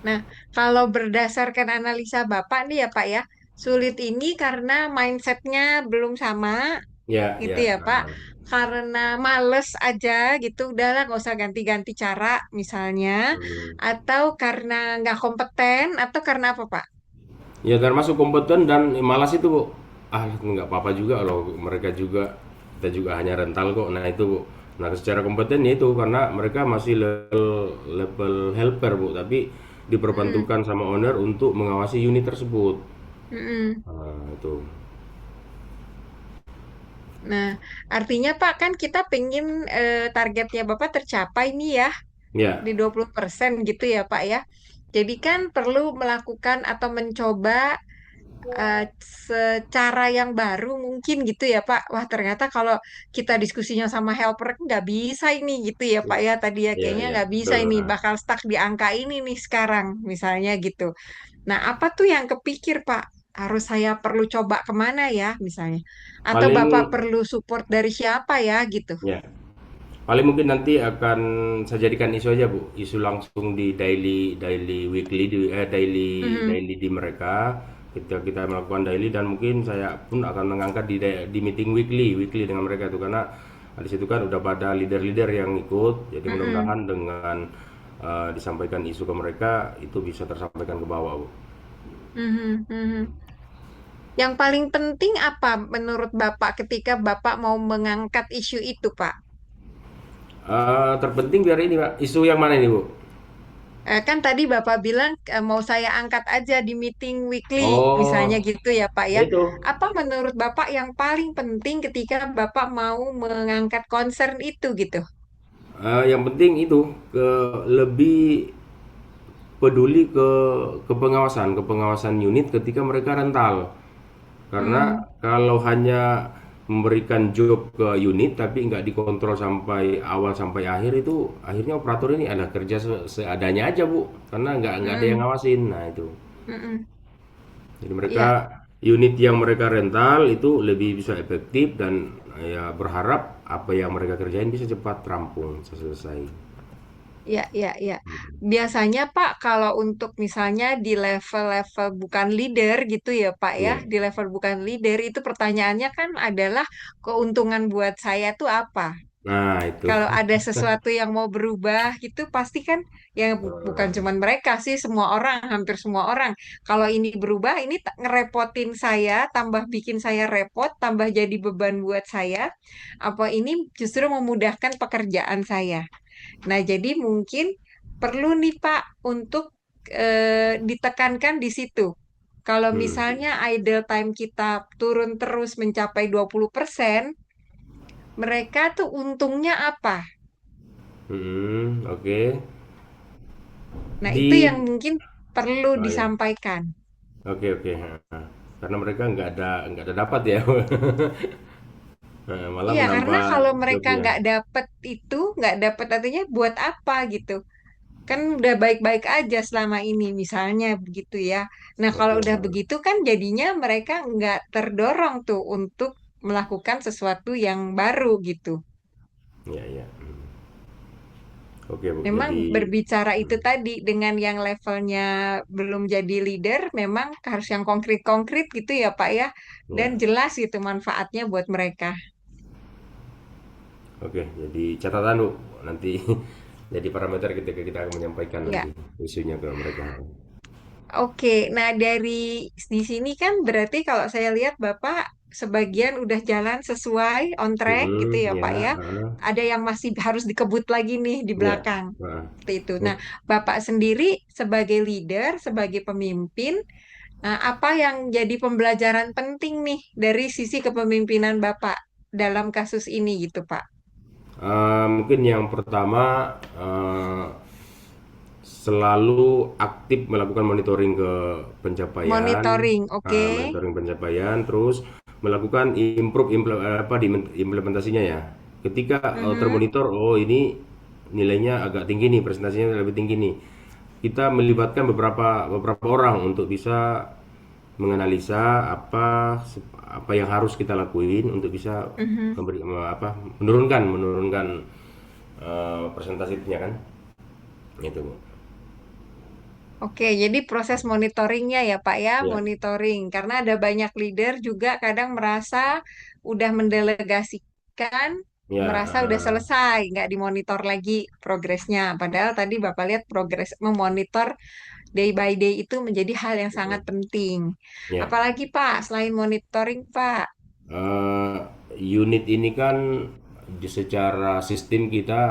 Nah, kalau berdasarkan analisa Bapak nih ya Pak ya, sulit ini karena mindsetnya belum sama Ya, gitu ya. ya Pak. Karena males aja gitu, udahlah nggak usah ganti-ganti cara misalnya. Hmm. Atau karena nggak kompeten, atau karena apa Pak? Ya termasuk kompeten dan malas itu Bu. Ah nggak apa-apa juga loh, mereka juga, kita juga hanya rental kok. Nah itu Bu. Nah secara kompeten ya itu karena mereka masih level helper Bu, tapi Mm-mm, diperbantukan sama owner untuk mengawasi unit tersebut. mm-mm. Nah, itu. Nah, artinya Pak kan kita pengen targetnya Bapak tercapai nih ya Ya, di 20% gitu ya Pak ya. Jadi kan perlu melakukan atau mencoba secara yang baru mungkin gitu ya Pak. Wah ternyata kalau kita diskusinya sama helper nggak bisa ini gitu ya Pak ya tadi ya Iya, kayaknya iya, nggak bisa betul. ini bakal stuck di angka ini nih sekarang misalnya gitu. Nah apa tuh yang kepikir Pak? Harus saya perlu coba kemana ya misalnya? Atau Bapak Paling perlu support dari siapa ya gitu? ya, paling mungkin nanti akan saya jadikan isu aja Bu, isu langsung di daily daily weekly daily Mhm. daily di mereka. Ketika kita melakukan daily dan mungkin saya pun akan mengangkat di meeting weekly dengan mereka itu karena di situ kan udah pada leader-leader yang ikut. Jadi Mhm. mudah-mudahan dengan disampaikan isu ke mereka itu bisa tersampaikan ke bawah Bu. Mhm. Mhm. Yang paling penting apa menurut Bapak ketika Bapak mau mengangkat isu itu, Pak? Terpenting biar ini Pak, isu yang mana ini Bu? Kan tadi Bapak bilang mau saya angkat aja di meeting weekly, misalnya Oh, gitu ya, Pak ya ya. itu. Apa menurut Bapak yang paling penting ketika Bapak mau mengangkat concern itu gitu? Yang penting itu lebih peduli ke pengawasan unit ketika mereka rental. Hmm. Karena kalau hanya memberikan job ke unit tapi nggak dikontrol sampai awal sampai akhir itu akhirnya operator ini ada kerja seadanya aja Bu, karena nggak ada yang Hmm. ngawasin. Nah itu. Hmm. Jadi mereka Ya, unit yang mereka rental itu lebih bisa efektif dan ya berharap apa yang mereka kerjain bisa cepat rampung selesai. ya, ya, ya. Biasanya Pak, kalau untuk misalnya di level-level bukan leader gitu ya Pak ya, Ya. di level bukan leader itu pertanyaannya kan adalah keuntungan buat saya tuh apa? Nah itu. Kalau ada sesuatu yang mau berubah gitu pasti kan yang bukan cuman mereka sih semua orang hampir semua orang kalau ini berubah ini ngerepotin saya tambah bikin saya repot tambah jadi beban buat saya apa ini justru memudahkan pekerjaan saya. Nah jadi mungkin perlu nih Pak untuk ditekankan di situ. Kalau Hmm. misalnya idle time kita turun terus mencapai 20%, mereka tuh untungnya apa? Oke. Nah, itu yang Di mungkin perlu oh ya, disampaikan. oke oke. Heeh. Karena mereka nggak ada dapat ya, malah Iya, karena menambah kalau mereka jobnya. nggak dapet itu, nggak dapet artinya buat apa gitu. Kan udah baik-baik aja selama ini, misalnya begitu ya. Nah, kalau Oke. udah begitu kan jadinya mereka nggak terdorong tuh untuk melakukan sesuatu yang baru gitu. Ya ya. Oke Bu. Memang Jadi berbicara itu hmm, tadi dengan yang levelnya belum jadi leader, memang harus yang konkret-konkret gitu ya Pak ya. Dan ya. jelas gitu manfaatnya buat mereka. Oke. Jadi catatan Bu. Nanti jadi parameter ketika kita akan menyampaikan Ya. nanti isunya ke mereka. Oke, nah dari di sini kan berarti kalau saya lihat Bapak sebagian udah jalan sesuai on track gitu ya Ya. Pak ya. Ada yang masih harus dikebut lagi nih di Ya. belakang. Heeh. Seperti itu. Nah, Bapak sendiri sebagai leader, sebagai pemimpin, nah, apa yang jadi pembelajaran penting nih dari sisi kepemimpinan Bapak dalam kasus ini gitu Pak? Mungkin yang pertama selalu aktif melakukan monitoring ke pencapaian, Monitoring, oke. monitoring pencapaian, terus melakukan implementasinya ya. Ketika Mhm. termonitor, oh ini nilainya agak tinggi nih, presentasinya lebih tinggi nih. Kita melibatkan beberapa beberapa orang untuk bisa menganalisa apa yang harus kita lakuin untuk bisa Mhm. menurunkan presentasinya kan. Itu, Bu. Oke, jadi proses monitoringnya ya Pak ya, Ya, monitoring. Karena ada banyak leader juga kadang merasa udah mendelegasikan, ya, merasa udah selesai, nggak dimonitor lagi progresnya. Padahal tadi Bapak lihat progres memonitor day by day itu menjadi hal yang sangat betul. penting. Ya, Apalagi Pak, selain monitoring Pak. eh, unit ini kan secara sistem kita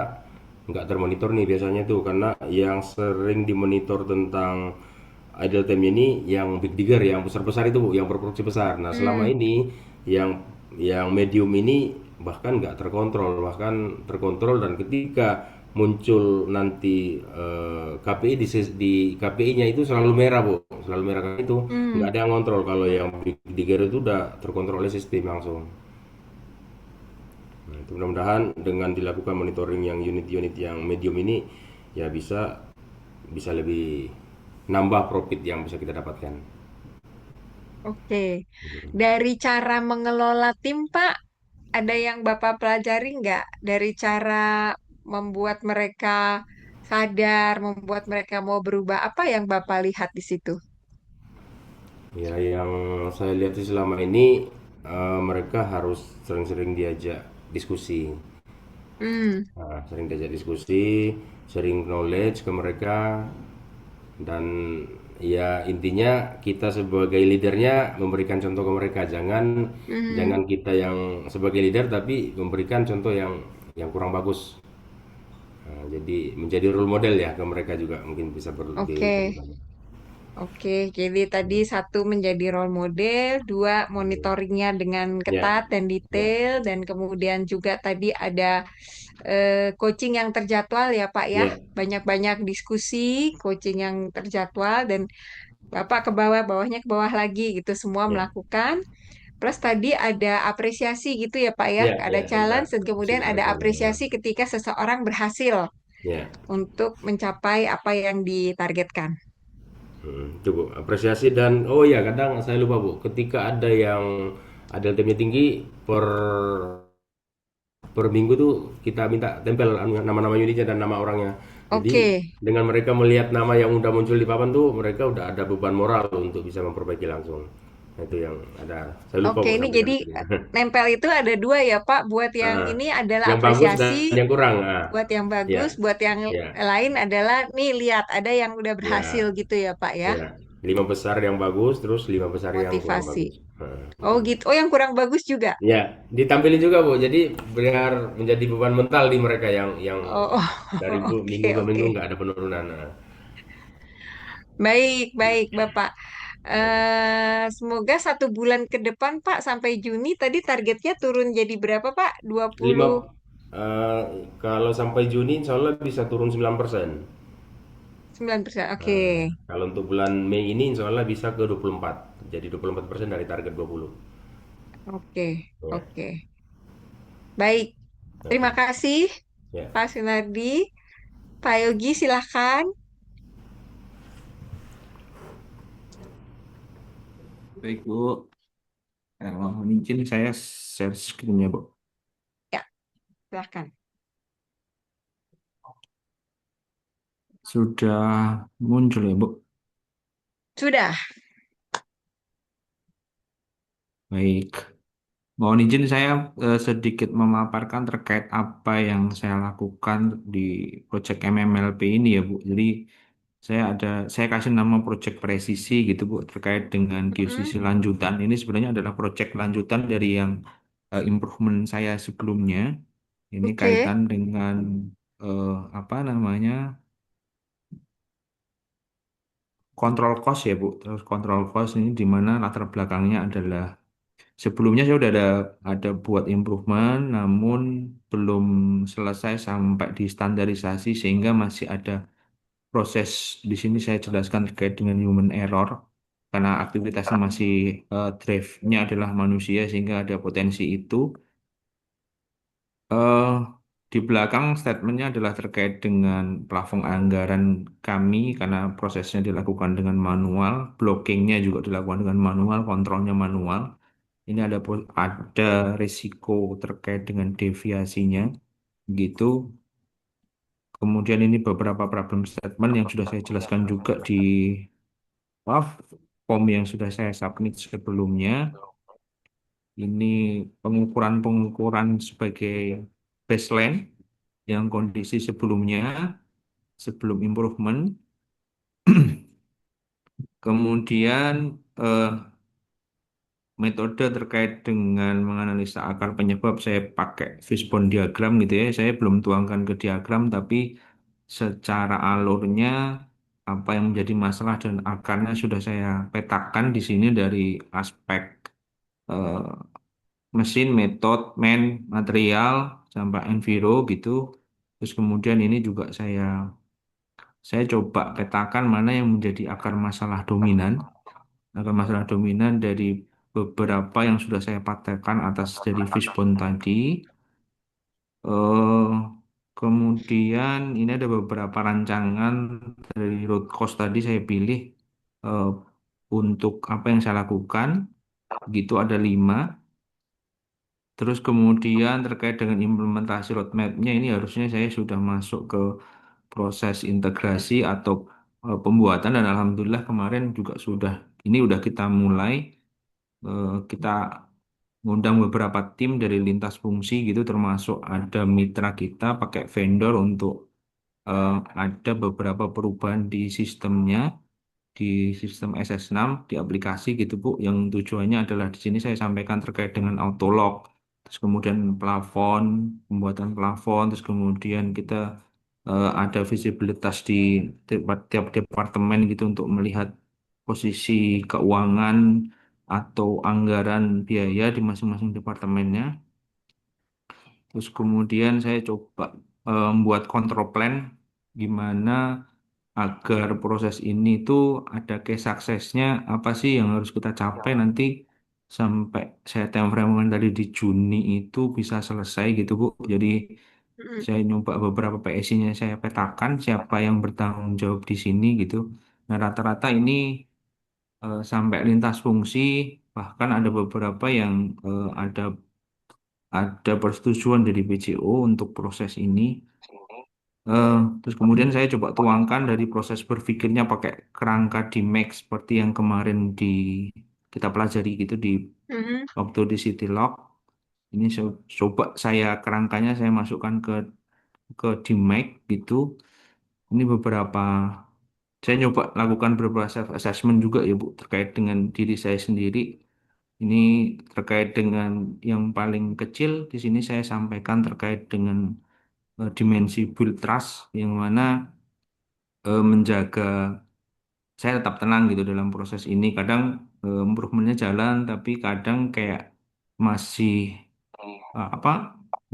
nggak termonitor nih biasanya tuh karena yang sering dimonitor tentang idle time ini yang big digger yang besar-besar itu Bu, yang berproduksi besar. Nah, selama Hmm. ini yang medium ini bahkan nggak terkontrol, bahkan terkontrol dan ketika muncul nanti KPI di KPI-nya itu selalu merah, Bu. Selalu merah karena itu nggak Hmm, ada yang ngontrol. Kalau yang di Gero itu udah terkontrol oleh sistem langsung. Nah, itu mudah-mudahan dengan dilakukan monitoring yang unit-unit yang medium ini ya bisa lebih nambah profit yang bisa kita dapatkan. oke. Dari cara mengelola tim, Pak, ada yang Bapak pelajari nggak? Dari cara membuat mereka sadar, membuat mereka mau berubah, apa yang Bapak lihat di situ? Ya, yang saya lihat sih selama ini mereka harus sering-sering diajak diskusi. Hmm, Nah, sering diajak diskusi, sering knowledge ke mereka, dan ya intinya kita sebagai leadernya memberikan contoh ke mereka. Jangan hmm, jangan kita yang sebagai leader tapi memberikan contoh yang kurang bagus. Nah, jadi menjadi role model ya ke mereka juga mungkin bisa oke. diperlukan. Oke, jadi tadi satu menjadi role model, dua monitoringnya dengan Ya, ketat dan ya, detail, dan kemudian juga tadi ada coaching yang terjadwal ya Pak ya, ya, banyak-banyak diskusi, coaching yang terjadwal, dan Bapak ke bawah, bawahnya ke bawah lagi gitu, semua ya, melakukan. Plus tadi ada apresiasi gitu ya Pak ya, ya, ada ya, challenge ada dan kemudian ada ada. apresiasi ketika seseorang berhasil Ya. untuk mencapai apa yang ditargetkan. Itu Bu, apresiasi. Dan oh ya, kadang saya lupa Bu, ketika ada timnya tinggi, per minggu tuh kita minta tempel nama-nama unitnya dan nama orangnya. Jadi Oke, dengan mereka melihat nama yang udah muncul di papan tuh, mereka udah ada beban moral untuk bisa memperbaiki langsung. Nah, itu yang ada. Saya lupa oke, Bu ini sampai jadi sekarang tadi. nempel itu ada dua ya Pak. Buat yang Ah, ini adalah yang bagus apresiasi, dan yang kurang. Ah, buat yang ya, bagus, buat yang ya, lain adalah nih lihat ada yang udah berhasil ya, gitu ya Pak ya. ya. 5 besar yang bagus, terus 5 besar yang kurang Motivasi. bagus. Ah, Oh gitu. gitu. Oh yang kurang bagus juga. Ya, ditampilin juga Bu. Jadi biar menjadi beban mental di mereka yang Oh, dari minggu oke ke minggu oke. nggak ada penurunan. Nah, Baik baik Bapak. Semoga 1 bulan ke depan Pak sampai Juni tadi targetnya turun jadi berapa Pak? Dua lima puluh eh, kalau sampai Juni insya Allah bisa turun 9%. 9%. Oke. Nah, kalau untuk bulan Mei ini insya Allah bisa ke 24. Jadi 24% dari target 20. Oke. Ya, Oke. Baik. Terima oke. kasih Ya. Pak Sunardi. Pak Yogi silahkan. Baik, Bu. Mohon izin saya share screen-nya, Bu. Ya, silahkan. Sudah muncul ya, Bu. Sudah. Baik. Mohon izin saya sedikit memaparkan terkait apa yang saya lakukan di Project MMLP ini ya, Bu. Jadi saya kasih nama Project Presisi gitu, Bu, terkait dengan Mm-mm. QCC lanjutan. Ini sebenarnya adalah project lanjutan dari yang improvement saya sebelumnya. Ini Oke. kaitan dengan eh, apa namanya? Kontrol cost ya, Bu. Terus kontrol cost ini di mana latar belakangnya adalah sebelumnya saya udah ada buat improvement, namun belum selesai sampai di standarisasi sehingga masih ada proses di sini saya jelaskan terkait dengan human error karena aktivitasnya masih drive-nya adalah manusia sehingga ada potensi itu. eh di belakang statementnya adalah terkait dengan plafon anggaran kami karena prosesnya dilakukan dengan manual, blockingnya juga dilakukan dengan manual, kontrolnya manual. Ini ada risiko terkait dengan deviasinya gitu. Kemudian ini beberapa problem statement yang sudah saya jelaskan juga di form yang sudah saya submit sebelumnya. Ini pengukuran-pengukuran sebagai baseline yang kondisi sebelumnya, sebelum improvement. Kemudian eh, metode terkait dengan menganalisa akar penyebab saya pakai fishbone diagram gitu ya. Saya belum tuangkan ke diagram tapi secara alurnya apa yang menjadi masalah dan akarnya sudah saya petakan di sini dari aspek eh, mesin, metode, material, sampai enviro gitu. Terus kemudian ini juga saya coba petakan mana yang menjadi akar masalah dominan. Akar masalah dominan dari beberapa yang sudah saya praktekkan atas dari Fishbone tadi. eh Kemudian ini ada beberapa rancangan dari root cause tadi saya pilih eh, untuk apa yang saya lakukan. Gitu ada 5. Terus kemudian terkait dengan implementasi roadmap-nya ini harusnya saya sudah masuk ke proses integrasi atau pembuatan dan alhamdulillah kemarin juga sudah ini udah kita mulai kita ngundang beberapa tim dari lintas fungsi gitu termasuk ada mitra kita pakai vendor untuk eh, ada beberapa perubahan di sistemnya di sistem SS6 di aplikasi gitu Bu yang tujuannya adalah di sini saya sampaikan terkait dengan autolog terus kemudian plafon pembuatan plafon terus kemudian kita ada visibilitas di tiap departemen gitu untuk melihat posisi keuangan atau anggaran biaya di masing-masing departemennya. Terus kemudian saya coba membuat control plan gimana agar proses ini tuh ada case suksesnya apa sih yang harus kita capai nanti sampai saya time frame tadi di Juni itu bisa selesai gitu Bu. Jadi Mm-mm. saya nyoba beberapa PSI-nya saya petakan siapa yang bertanggung jawab di sini gitu. Nah rata-rata ini sampai lintas fungsi bahkan ada beberapa yang ada persetujuan dari BCO untuk proses ini. Terus kemudian saya coba tuangkan dari proses berpikirnya pakai kerangka di Max seperti yang kemarin kita pelajari gitu di Mm-mm. waktu di Citylog. Ini coba saya kerangkanya saya masukkan ke di Max gitu. Ini saya nyoba lakukan beberapa self assessment juga ya Bu terkait dengan diri saya sendiri. Ini terkait dengan yang paling kecil di sini saya sampaikan terkait dengan dimensi build trust yang mana menjaga saya tetap tenang gitu dalam proses ini. Kadang improvementnya jalan, tapi kadang kayak masih apa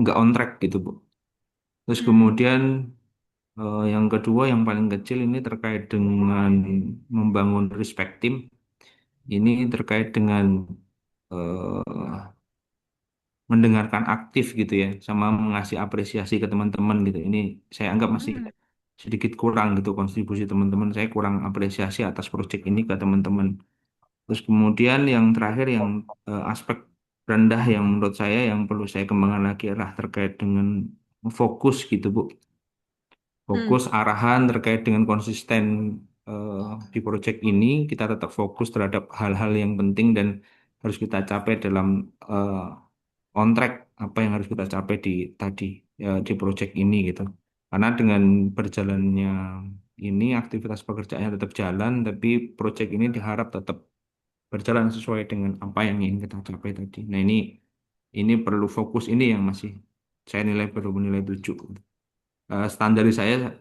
nggak on track gitu Bu. Terus Mm. kemudian yang kedua yang paling kecil ini terkait dengan membangun respect team. Ini terkait dengan mendengarkan aktif gitu ya, sama mengasih apresiasi ke teman-teman gitu. Ini saya anggap masih Mm. sedikit kurang gitu kontribusi teman-teman. Saya kurang apresiasi atas proyek ini ke teman-teman. Terus kemudian yang terakhir yang aspek rendah yang menurut saya yang perlu saya kembangkan lagi adalah terkait dengan fokus gitu Bu. Mm. Fokus arahan terkait dengan konsisten eh, di proyek ini kita tetap fokus terhadap hal-hal yang penting dan harus kita capai dalam eh, on track apa yang harus kita capai di tadi ya, di proyek ini gitu. Karena dengan berjalannya ini aktivitas pekerjaannya tetap jalan, tapi proyek ini diharap tetap berjalan sesuai dengan apa yang ingin kita capai tadi. Nah ini perlu fokus ini yang masih saya nilai perlu menilai 7.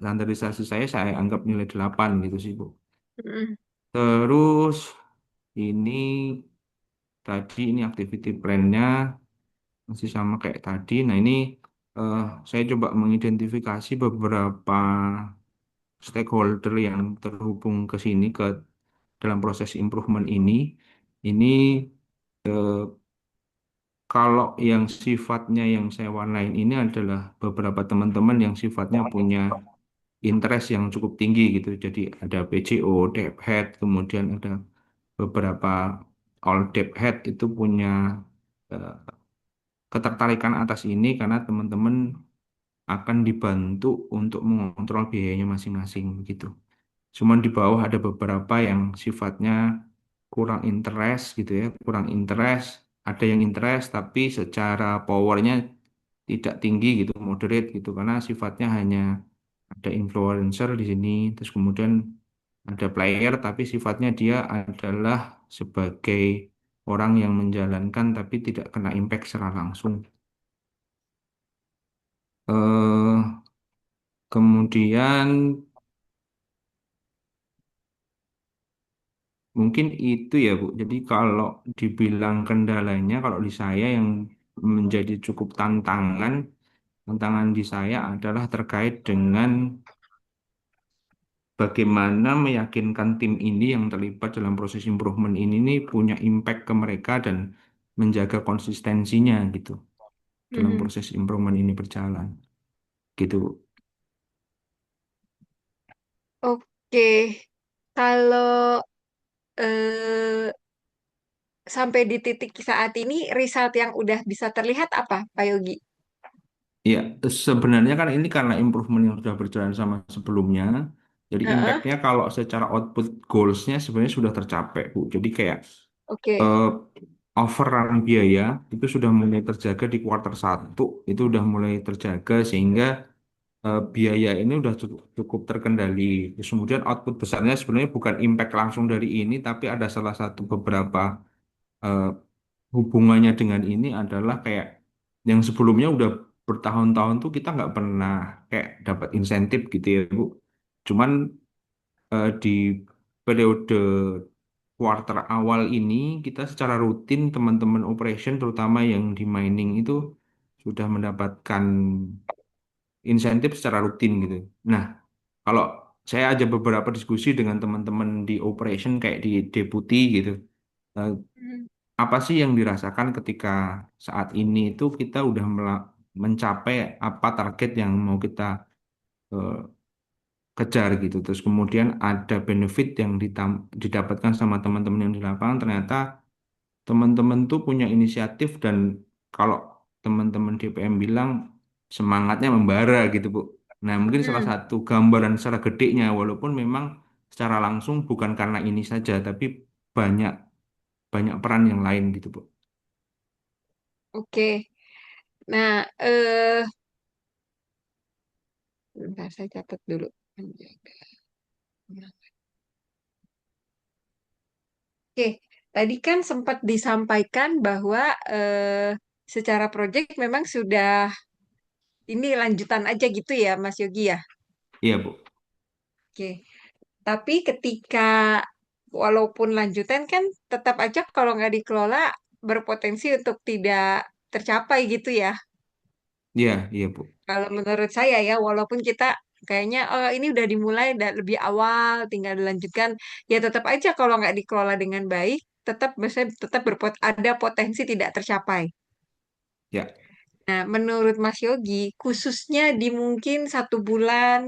Standarisasi saya anggap nilai 8 gitu sih Bu. Mm. Terus ini tadi ini activity plan-nya masih sama kayak tadi. Nah ini eh, saya coba mengidentifikasi beberapa stakeholder yang terhubung ke sini ke dalam proses improvement ini. Ini kalau yang sifatnya yang saya warnain ini adalah beberapa teman-teman yang sifatnya punya interest yang cukup tinggi gitu. Jadi ada PCO, Dev Head, kemudian ada beberapa all Dev Head itu punya eh, ketertarikan atas ini karena teman-teman akan dibantu untuk mengontrol biayanya masing-masing gitu. Cuman di bawah ada beberapa yang sifatnya kurang interest gitu ya, kurang interest. Ada yang interest tapi secara powernya tidak tinggi gitu, moderate gitu karena sifatnya hanya ada influencer di sini, terus kemudian ada player tapi sifatnya dia adalah sebagai orang yang menjalankan tapi tidak kena impact secara langsung. eh Kemudian mungkin itu ya Bu. Jadi kalau dibilang kendalanya, kalau di saya yang menjadi cukup tantangan tantangan di saya adalah terkait dengan bagaimana meyakinkan tim ini yang terlibat dalam proses improvement ini nih punya impact ke mereka dan menjaga konsistensinya gitu dalam Mhm. proses improvement ini berjalan gitu. Oke, kalau eh, sampai di titik saat ini, result yang udah bisa terlihat apa, Pak Yogi? Ya, sebenarnya kan ini karena improvement yang sudah berjalan sama sebelumnya, jadi Heeh. impactnya kalau secara output goalsnya sebenarnya sudah tercapai, Bu. Jadi kayak Oke. eh, overrun biaya itu sudah mulai terjaga di kuartal 1, itu sudah mulai terjaga sehingga biaya ini sudah cukup terkendali. Terus kemudian output besarnya sebenarnya bukan impact langsung dari ini, tapi ada salah satu beberapa eh, hubungannya dengan ini adalah kayak yang sebelumnya udah bertahun-tahun tuh kita nggak pernah kayak dapat insentif gitu ya Bu. Cuman di periode kuartal awal ini kita secara rutin teman-teman operation terutama yang di mining itu sudah mendapatkan insentif secara rutin gitu. Nah, kalau saya aja beberapa diskusi dengan teman-teman di operation kayak di deputi gitu. eh, Mhm. Apa sih yang dirasakan ketika saat ini itu kita udah mencapai apa target yang mau kita eh, kejar gitu. Terus kemudian ada benefit yang didapatkan sama teman-teman yang di lapangan. Ternyata teman-teman tuh punya inisiatif dan kalau teman-teman DPM bilang semangatnya membara gitu Bu. Nah mungkin salah Hmm. satu gambaran secara gedenya walaupun memang secara langsung bukan karena ini saja tapi banyak banyak peran yang lain gitu Bu. Oke. Nah, bentar saya catat dulu. Oke, tadi kan sempat disampaikan bahwa secara proyek memang sudah ini lanjutan aja gitu ya, Mas Yogi ya. Iya Bu. Oke, tapi ketika walaupun lanjutan kan tetap aja kalau nggak dikelola berpotensi untuk tidak tercapai gitu ya. Iya, iya Bu. Kalau menurut saya ya, walaupun kita kayaknya oh ini udah dimulai lebih awal, tinggal dilanjutkan, ya tetap aja kalau nggak dikelola dengan baik, tetap misalnya tetap ada potensi tidak tercapai. Ya. Nah, menurut Mas Yogi, khususnya di mungkin 1 bulan,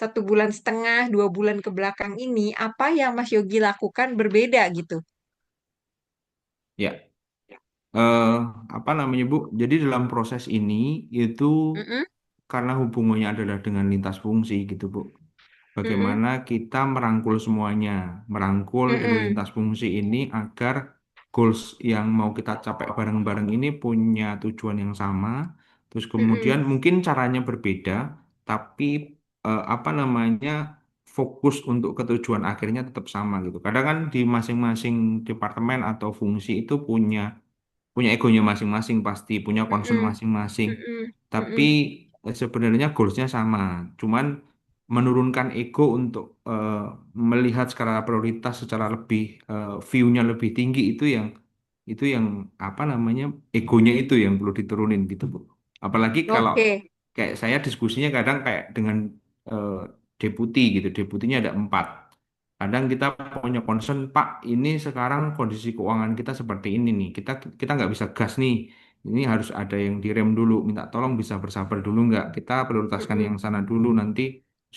1 bulan setengah, 2 bulan ke belakang ini, apa yang Mas Yogi lakukan berbeda gitu? Ya. eh Apa namanya Bu? Jadi dalam proses ini itu Mm-mm, karena hubungannya adalah dengan lintas fungsi gitu Bu. mm-mm, Bagaimana kita merangkul semuanya, merangkul dari mm-mm, lintas fungsi ini agar goals yang mau kita capai bareng-bareng ini punya tujuan yang sama. Terus kemudian mm-mm. mungkin caranya berbeda, tapi apa namanya fokus untuk ketujuan akhirnya tetap sama gitu. Kadang kan di masing-masing departemen atau fungsi itu punya egonya masing-masing pasti, punya concern Mm-mm, masing-masing. mm-mm, Tapi mm-mm. sebenarnya goalsnya sama. Cuman menurunkan ego untuk melihat skala prioritas secara lebih view-nya lebih tinggi itu yang apa namanya egonya itu yang perlu diturunin gitu Bu. Apalagi kalau Oke. kayak saya diskusinya kadang kayak dengan eh, deputi gitu, deputinya ada 4. Kadang kita punya concern, Pak, ini sekarang kondisi keuangan kita seperti ini nih. Kita nggak bisa gas nih. Ini harus ada yang direm dulu. Minta tolong bisa bersabar dulu nggak? Kita prioritaskan Mm-mm, yang sana dulu nanti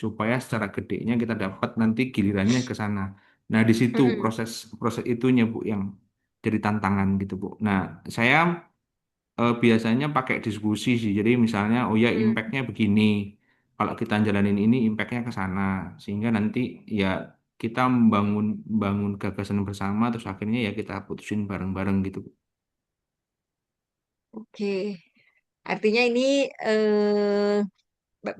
supaya secara gedenya kita dapat nanti gilirannya ke sana. Nah, di situ mm-mm, proses proses itunya Bu yang jadi tantangan gitu Bu. Nah, saya biasanya pakai diskusi sih. Jadi misalnya, oh ya mm-mm. impactnya begini. Kalau kita jalanin ini, impactnya ke sana. Sehingga nanti ya kita bangun gagasan bersama, terus akhirnya ya kita putusin bareng-bareng gitu. Oke. Artinya ini eh,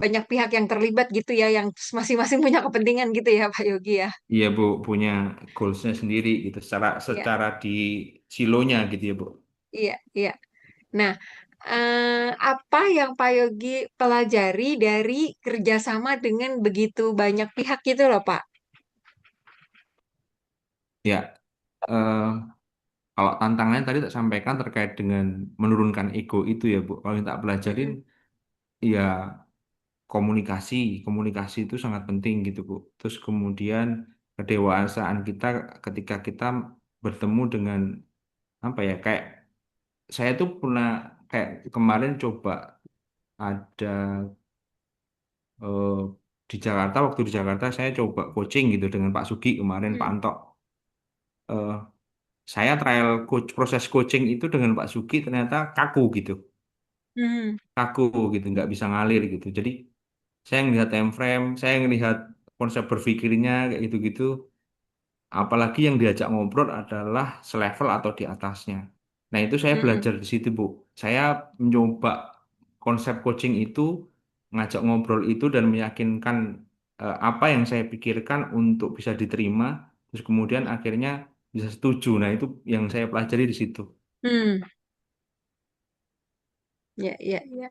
banyak pihak yang terlibat gitu ya, yang masing-masing punya kepentingan gitu ya, Pak Yogi ya. Iya Bu, punya goalsnya sendiri gitu. Secara Iya, secara di silonya gitu ya Bu. iya, iya. Nah, apa yang Pak Yogi pelajari dari kerjasama dengan begitu banyak pihak gitu loh, Pak? Ya, eh, kalau tantangannya tadi tak sampaikan terkait dengan menurunkan ego itu ya Bu. Kalau yang tak pelajarin Mm-mm, ya komunikasi, komunikasi itu sangat penting gitu Bu. Terus kemudian kedewasaan kita ketika kita bertemu dengan apa ya, kayak saya tuh pernah kayak kemarin coba ada eh, di Jakarta, waktu di Jakarta saya coba coaching gitu dengan Pak Sugi kemarin, Pak Hmm. Anto. Eh, saya trial coach, proses coaching itu dengan Pak Sugi ternyata kaku gitu, Hmm. kaku gitu, nggak bisa ngalir gitu. Jadi saya ngelihat time frame, saya ngelihat konsep berpikirnya kayak gitu-gitu. Apalagi yang diajak ngobrol adalah selevel atau di atasnya. Nah, itu saya Hmm. belajar di situ, Bu. Saya mencoba konsep coaching itu, ngajak ngobrol itu dan meyakinkan apa yang saya pikirkan untuk bisa diterima, terus kemudian akhirnya bisa setuju. Nah, itu yang saya pelajari di situ. Hmm. Ya, ya, ya.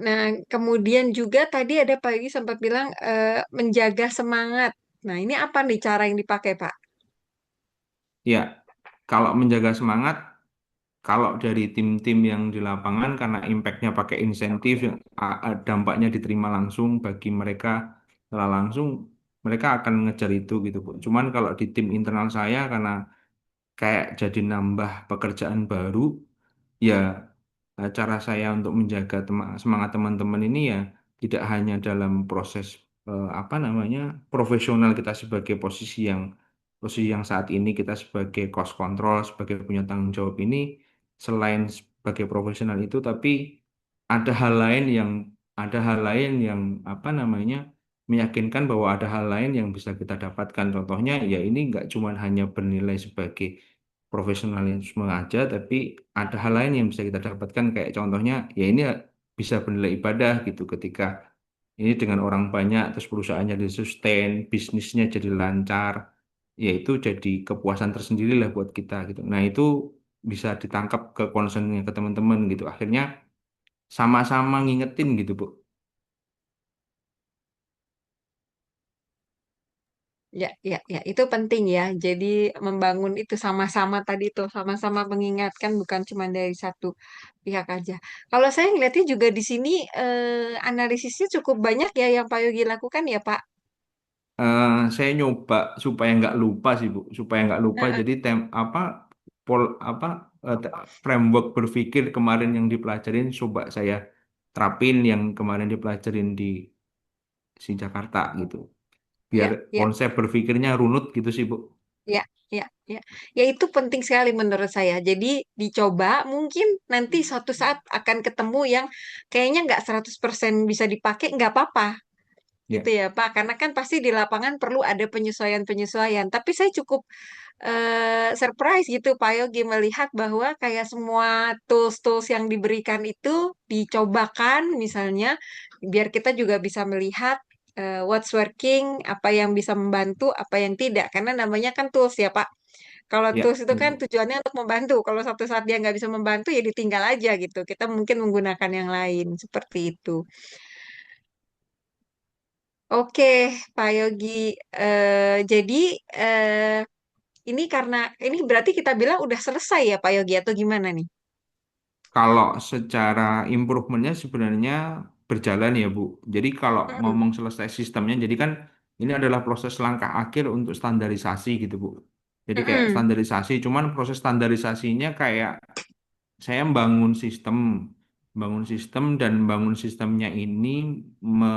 Nah, kemudian juga tadi ada Pak Yogi sempat bilang menjaga semangat. Nah, ini apa nih cara yang dipakai, Pak? Ya, kalau menjaga semangat, kalau dari tim-tim yang di lapangan karena impactnya pakai insentif, yang dampaknya diterima langsung bagi mereka secara langsung, mereka akan ngejar itu gitu Bu. Cuman kalau di tim internal saya karena kayak jadi nambah pekerjaan baru, ya cara saya untuk menjaga semangat teman-teman ini ya tidak hanya dalam proses apa namanya profesional kita sebagai posisi yang saat ini kita sebagai cost control sebagai punya tanggung jawab ini, selain sebagai profesional itu tapi ada hal lain yang apa namanya meyakinkan bahwa ada hal lain yang bisa kita dapatkan. Contohnya ya ini nggak cuma hanya bernilai sebagai profesionalisme aja, tapi ada hal lain yang bisa kita dapatkan kayak contohnya ya ini bisa bernilai ibadah gitu ketika ini dengan orang banyak terus perusahaannya disustain, bisnisnya jadi lancar, ya itu jadi kepuasan tersendiri lah buat kita gitu. Nah itu bisa ditangkap ke concernnya ke teman-teman gitu. Akhirnya sama-sama ngingetin gitu Bu. Ya, ya, ya, itu penting ya. Jadi membangun itu sama-sama tadi tuh, sama-sama mengingatkan bukan cuma dari satu pihak aja. Kalau saya ngeliatnya juga di sini analisisnya cukup banyak ya yang Pak Yogi lakukan ya, Pak. Saya nyoba supaya nggak lupa sih Bu, supaya nggak lupa. Heeh. Jadi apa pol apa framework berpikir kemarin yang dipelajarin coba saya terapin yang kemarin dipelajarin di Jakarta gitu. Biar Ya, ya, konsep berpikirnya runut gitu sih Bu. ya, ya, ya. Ya itu penting sekali menurut saya. Jadi dicoba, mungkin nanti suatu saat akan ketemu yang kayaknya nggak 100% bisa dipakai, nggak apa-apa. Gitu Ya, ya Pak, karena kan pasti di lapangan perlu ada penyesuaian-penyesuaian. Tapi saya cukup surprise gitu Pak Yogi melihat bahwa kayak semua tools-tools yang diberikan itu dicobakan misalnya, biar kita juga bisa melihat what's working, apa yang bisa membantu, apa yang tidak. Karena namanya kan tools ya Pak. Kalau ya, tools itu kan betul. tujuannya untuk membantu. Kalau satu saat dia nggak bisa membantu ya ditinggal aja gitu. Kita mungkin menggunakan yang lain seperti itu. Oke, Pak Yogi. Jadi eh, ini karena ini berarti kita bilang udah selesai ya Pak Yogi atau gimana nih? Kalau secara improvementnya sebenarnya berjalan ya Bu. Jadi kalau Mm-mm. ngomong selesai sistemnya, jadi kan ini adalah proses langkah akhir untuk standarisasi gitu Bu. Jadi kayak Mm-mm. standarisasi, cuman proses standarisasinya kayak saya bangun sistem dan bangun sistemnya ini me,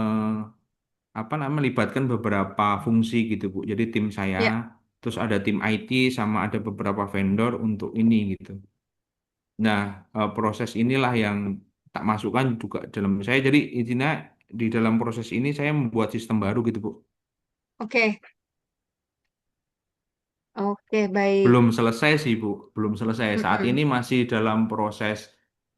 apa namanya melibatkan beberapa fungsi gitu Bu. Jadi tim saya, Ya, terus ada tim IT sama ada beberapa vendor untuk ini gitu. Nah, proses inilah yang tak masukkan juga dalam saya. Jadi intinya di dalam proses ini saya membuat sistem baru gitu, Bu. oke. Oke, baik. Belum selesai sih, Bu. Belum selesai. Saat Mm-mm. ini masih dalam proses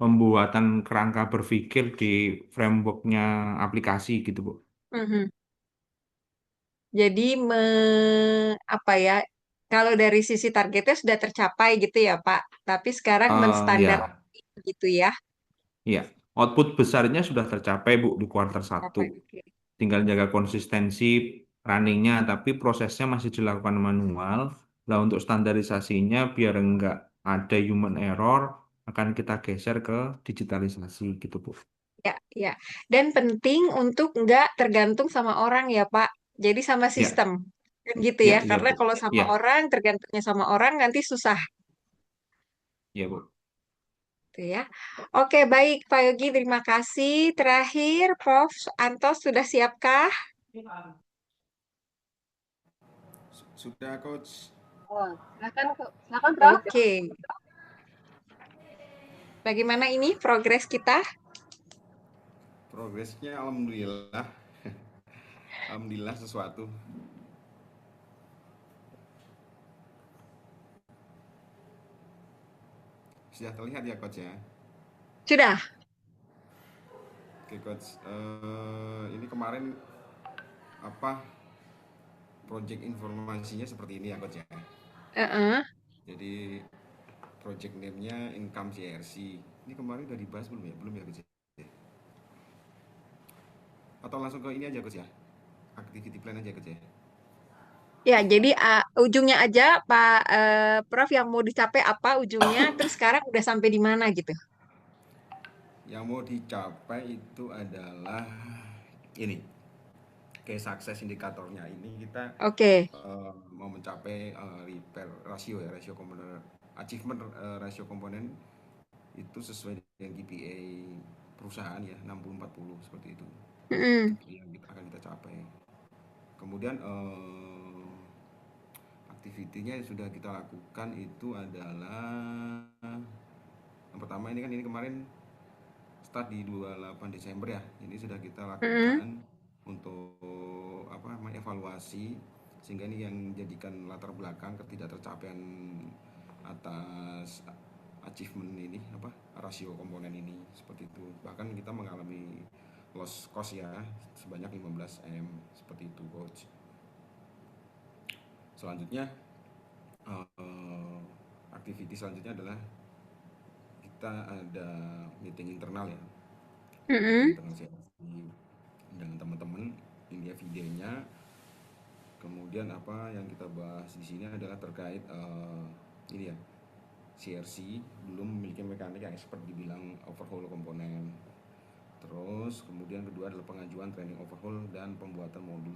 pembuatan kerangka berpikir di frameworknya aplikasi gitu, Bu. Mhm. Jadi apa ya? Kalau dari sisi targetnya sudah tercapai gitu ya Pak. Tapi sekarang menstandar Ya, gitu ya. ya. Output besarnya sudah tercapai, Bu, di kuartal 1. Tercapai. Oke. Tinggal jaga konsistensi runningnya, tapi prosesnya masih dilakukan manual. Lah untuk standarisasinya biar enggak ada human error, akan kita geser ke digitalisasi gitu Bu. Ya, Ya, dan penting untuk nggak tergantung sama orang ya, Pak. Jadi sama Ya, sistem. Kan gitu ya, ya. ya Karena Bu. kalau sama Ya, orang, tergantungnya sama orang nanti susah. ya Bu. Gitu ya. Oke, baik Pak Yogi, terima kasih. Terakhir, Prof. Antos sudah siapkah? Sudah coach. Oh, silakan Prof. Oke. Bagaimana ini progres kita? Progresnya alhamdulillah. Alhamdulillah sesuatu. Sudah terlihat ya coach ya. Sudah. Oke coach. Ini kemarin apa project informasinya seperti ini ya coach ya. Heeh. Jadi project name-nya Income CRC. Ini kemarin udah dibahas belum ya? Belum ya coach ya? Atau langsung ke ini aja coach ya? Activity plan aja coach ya? Ya, jadi ujungnya aja Pak Prof yang mau dicapai apa ujungnya, terus sekarang udah sampai di mana gitu. Yang mau dicapai itu adalah ini. Kayak sukses indikatornya ini kita Oke. mau mencapai repair rasio ya, rasio komponen achievement rasio komponen itu sesuai dengan KPI perusahaan ya 60-40 seperti itu. Mm-mm. Yang akan kita capai. Kemudian aktivitinya yang sudah kita lakukan itu adalah yang pertama ini kemarin start di 28 Desember ya. Ini sudah kita Mm-mm. lakukan untuk apa evaluasi sehingga ini yang menjadikan latar belakang ketidaktercapaian atas achievement ini apa rasio komponen ini seperti itu. Bahkan kita mengalami loss cost ya sebanyak 15 M seperti itu coach. Selanjutnya aktiviti selanjutnya adalah kita ada meeting internal ya. Meeting Mm-mm. internal dengan teman-teman ini ya videonya. Kemudian apa yang kita bahas di sini adalah terkait ini ya CRC belum memiliki mekanik yang expert dibilang overhaul komponen. Terus kemudian kedua adalah pengajuan training overhaul dan pembuatan modul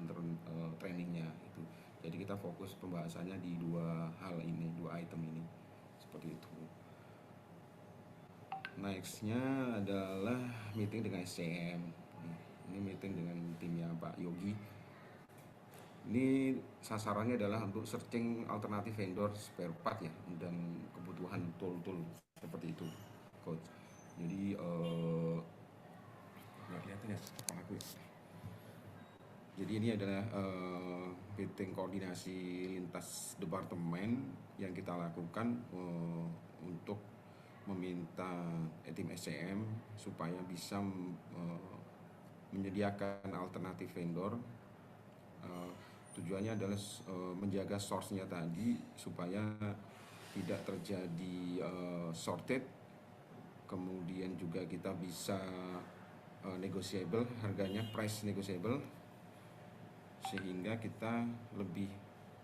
trainingnya itu. Jadi kita fokus pembahasannya di dua hal ini, dua item ini seperti itu. Nextnya adalah meeting dengan SCM. Ini meeting dengan timnya Pak Yogi. Ini sasarannya adalah untuk searching alternatif vendor spare part ya dan kebutuhan tool-tool seperti itu, coach. Jadi nggak kelihatan ya apa aku ya. Jadi ini adalah meeting koordinasi lintas departemen yang kita lakukan untuk meminta tim SCM supaya bisa menyediakan alternatif vendor. Tujuannya adalah menjaga source-nya tadi supaya tidak terjadi shortage. Kemudian juga kita bisa negotiable harganya, price negotiable, sehingga kita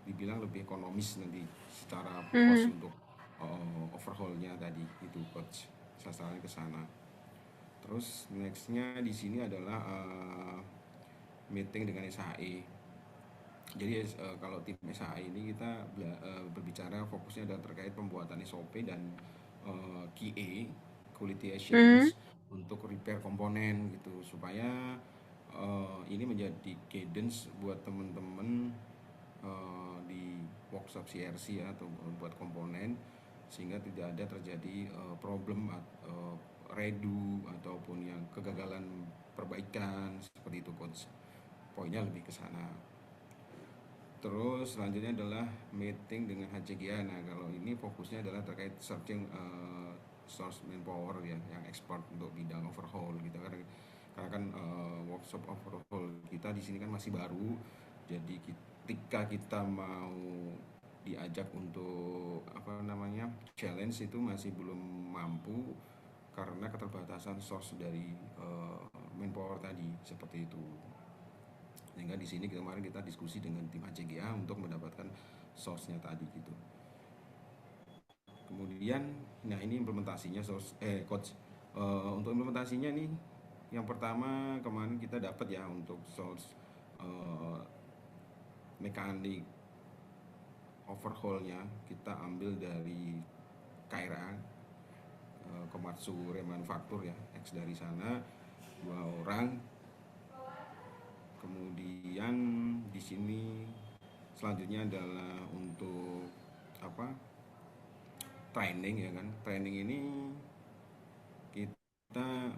dibilang lebih ekonomis nanti secara cost untuk overhaulnya tadi itu coach, sasarannya ke sana. Terus nextnya di sini adalah meeting dengan SHE. Jadi kalau tim SHE ini kita berbicara fokusnya adalah terkait pembuatan SOP dan QA quality assurance untuk repair komponen gitu supaya ini menjadi guidance buat teman-teman di workshop CRC ya atau buat komponen sehingga tidak ada terjadi problem redo ataupun yang kegagalan perbaikan seperti itu coach. Poinnya lebih ke sana. Terus selanjutnya adalah meeting dengan HCGA. Nah kalau ini fokusnya adalah terkait searching source manpower ya, yang expert untuk bidang overhaul gitu. Karena kan workshop overhaul kita di sini kan masih baru. Jadi ketika kita mau diajak untuk challenge itu masih belum mampu karena keterbatasan source dari manpower tadi seperti itu. Sehingga di sini kemarin kita diskusi dengan tim HCGA untuk mendapatkan source-nya tadi gitu. Kemudian, nah ini implementasinya coach. Untuk implementasinya nih yang pertama kemarin kita dapat ya untuk source mekanik overhaulnya kita ambil dari KRA, Komatsu Remanufaktur ya, X dari sana 2 orang. Kemudian di sini selanjutnya adalah untuk training ya kan. Training ini kita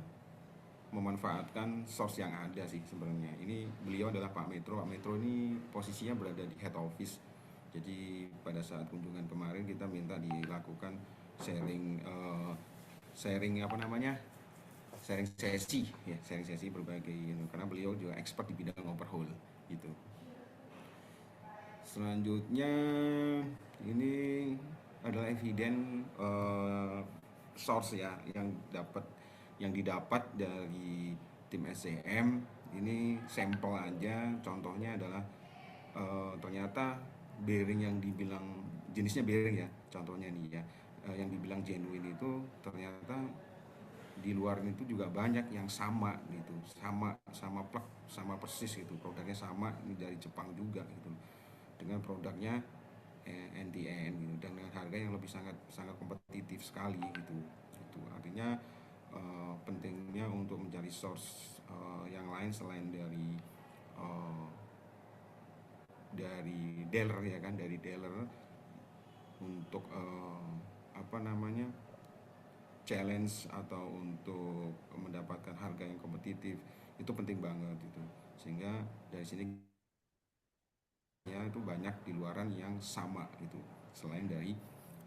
memanfaatkan source yang ada sih sebenarnya. Ini beliau adalah Pak Metro. Pak Metro ini posisinya berada di head office. Jadi pada saat kunjungan kemarin kita minta dilakukan sharing sharing sesi berbagai karena beliau juga expert di bidang overhaul gitu. Selanjutnya ini adalah eviden source ya yang didapat dari tim SCM. Ini sampel aja, contohnya adalah ternyata bearing yang dibilang jenisnya bearing ya, contohnya nih ya, yang dibilang genuine itu ternyata di luar itu juga banyak yang sama gitu, sama plek, sama persis gitu, produknya sama, ini dari Jepang juga gitu, dengan produknya NTN gitu, dan dengan harga yang lebih sangat kompetitif sekali gitu. Itu artinya pentingnya untuk mencari source yang lain selain dari dealer ya kan, dari dealer untuk challenge atau untuk mendapatkan harga yang kompetitif itu penting banget gitu. Sehingga dari sini ya itu banyak di luaran yang sama gitu selain dari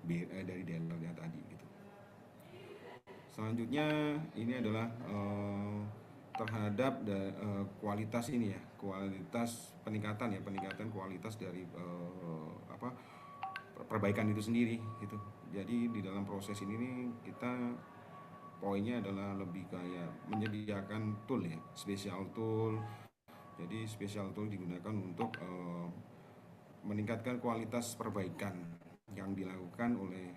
dealernya tadi gitu. Selanjutnya ini adalah terhadap kualitas ini ya, kualitas peningkatan kualitas dari perbaikan itu sendiri gitu. Jadi di dalam proses ini nih kita poinnya adalah lebih kayak menyediakan tool ya, special tool. Jadi special tool digunakan untuk meningkatkan kualitas perbaikan yang dilakukan oleh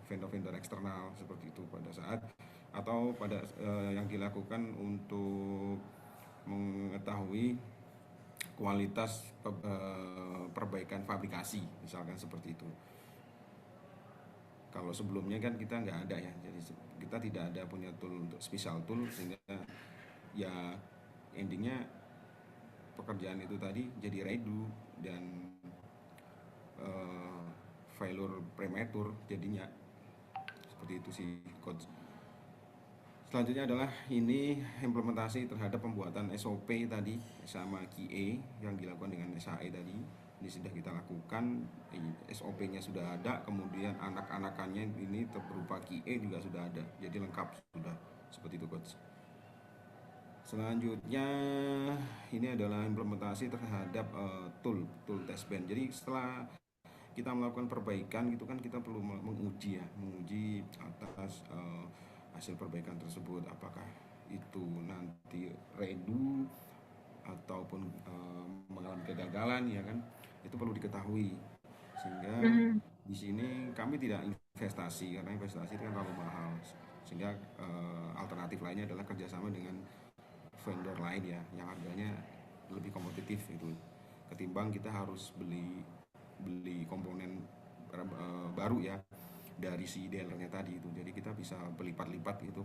vendor-vendor eksternal seperti itu pada saat atau pada yang dilakukan untuk mengetahui kualitas perbaikan fabrikasi misalkan seperti itu. Kalau sebelumnya kan kita nggak ada ya, jadi kita tidak ada punya tool untuk special tool, sehingga ya endingnya pekerjaan itu tadi jadi redo dan failure prematur jadinya seperti itu sih coach. Selanjutnya adalah ini implementasi terhadap pembuatan SOP tadi sama QA yang dilakukan dengan SAE tadi. Ini sudah kita lakukan, SOP-nya sudah ada, kemudian anak-anakannya ini berupa QA juga sudah ada, jadi lengkap sudah seperti itu coach. Selanjutnya ini adalah implementasi terhadap tool test bench. Jadi setelah kita melakukan perbaikan gitu kan, kita perlu menguji atas hasil perbaikan tersebut apakah itu nanti redo ataupun mengalami kegagalan ya kan, itu perlu diketahui. Sehingga di sini kami tidak investasi karena investasi itu kan terlalu mahal, sehingga alternatif lainnya adalah kerjasama dengan vendor lain ya yang harganya lebih kompetitif itu ketimbang kita harus beli komponen baru ya dari si dealernya tadi itu. Jadi kita bisa berlipat-lipat itu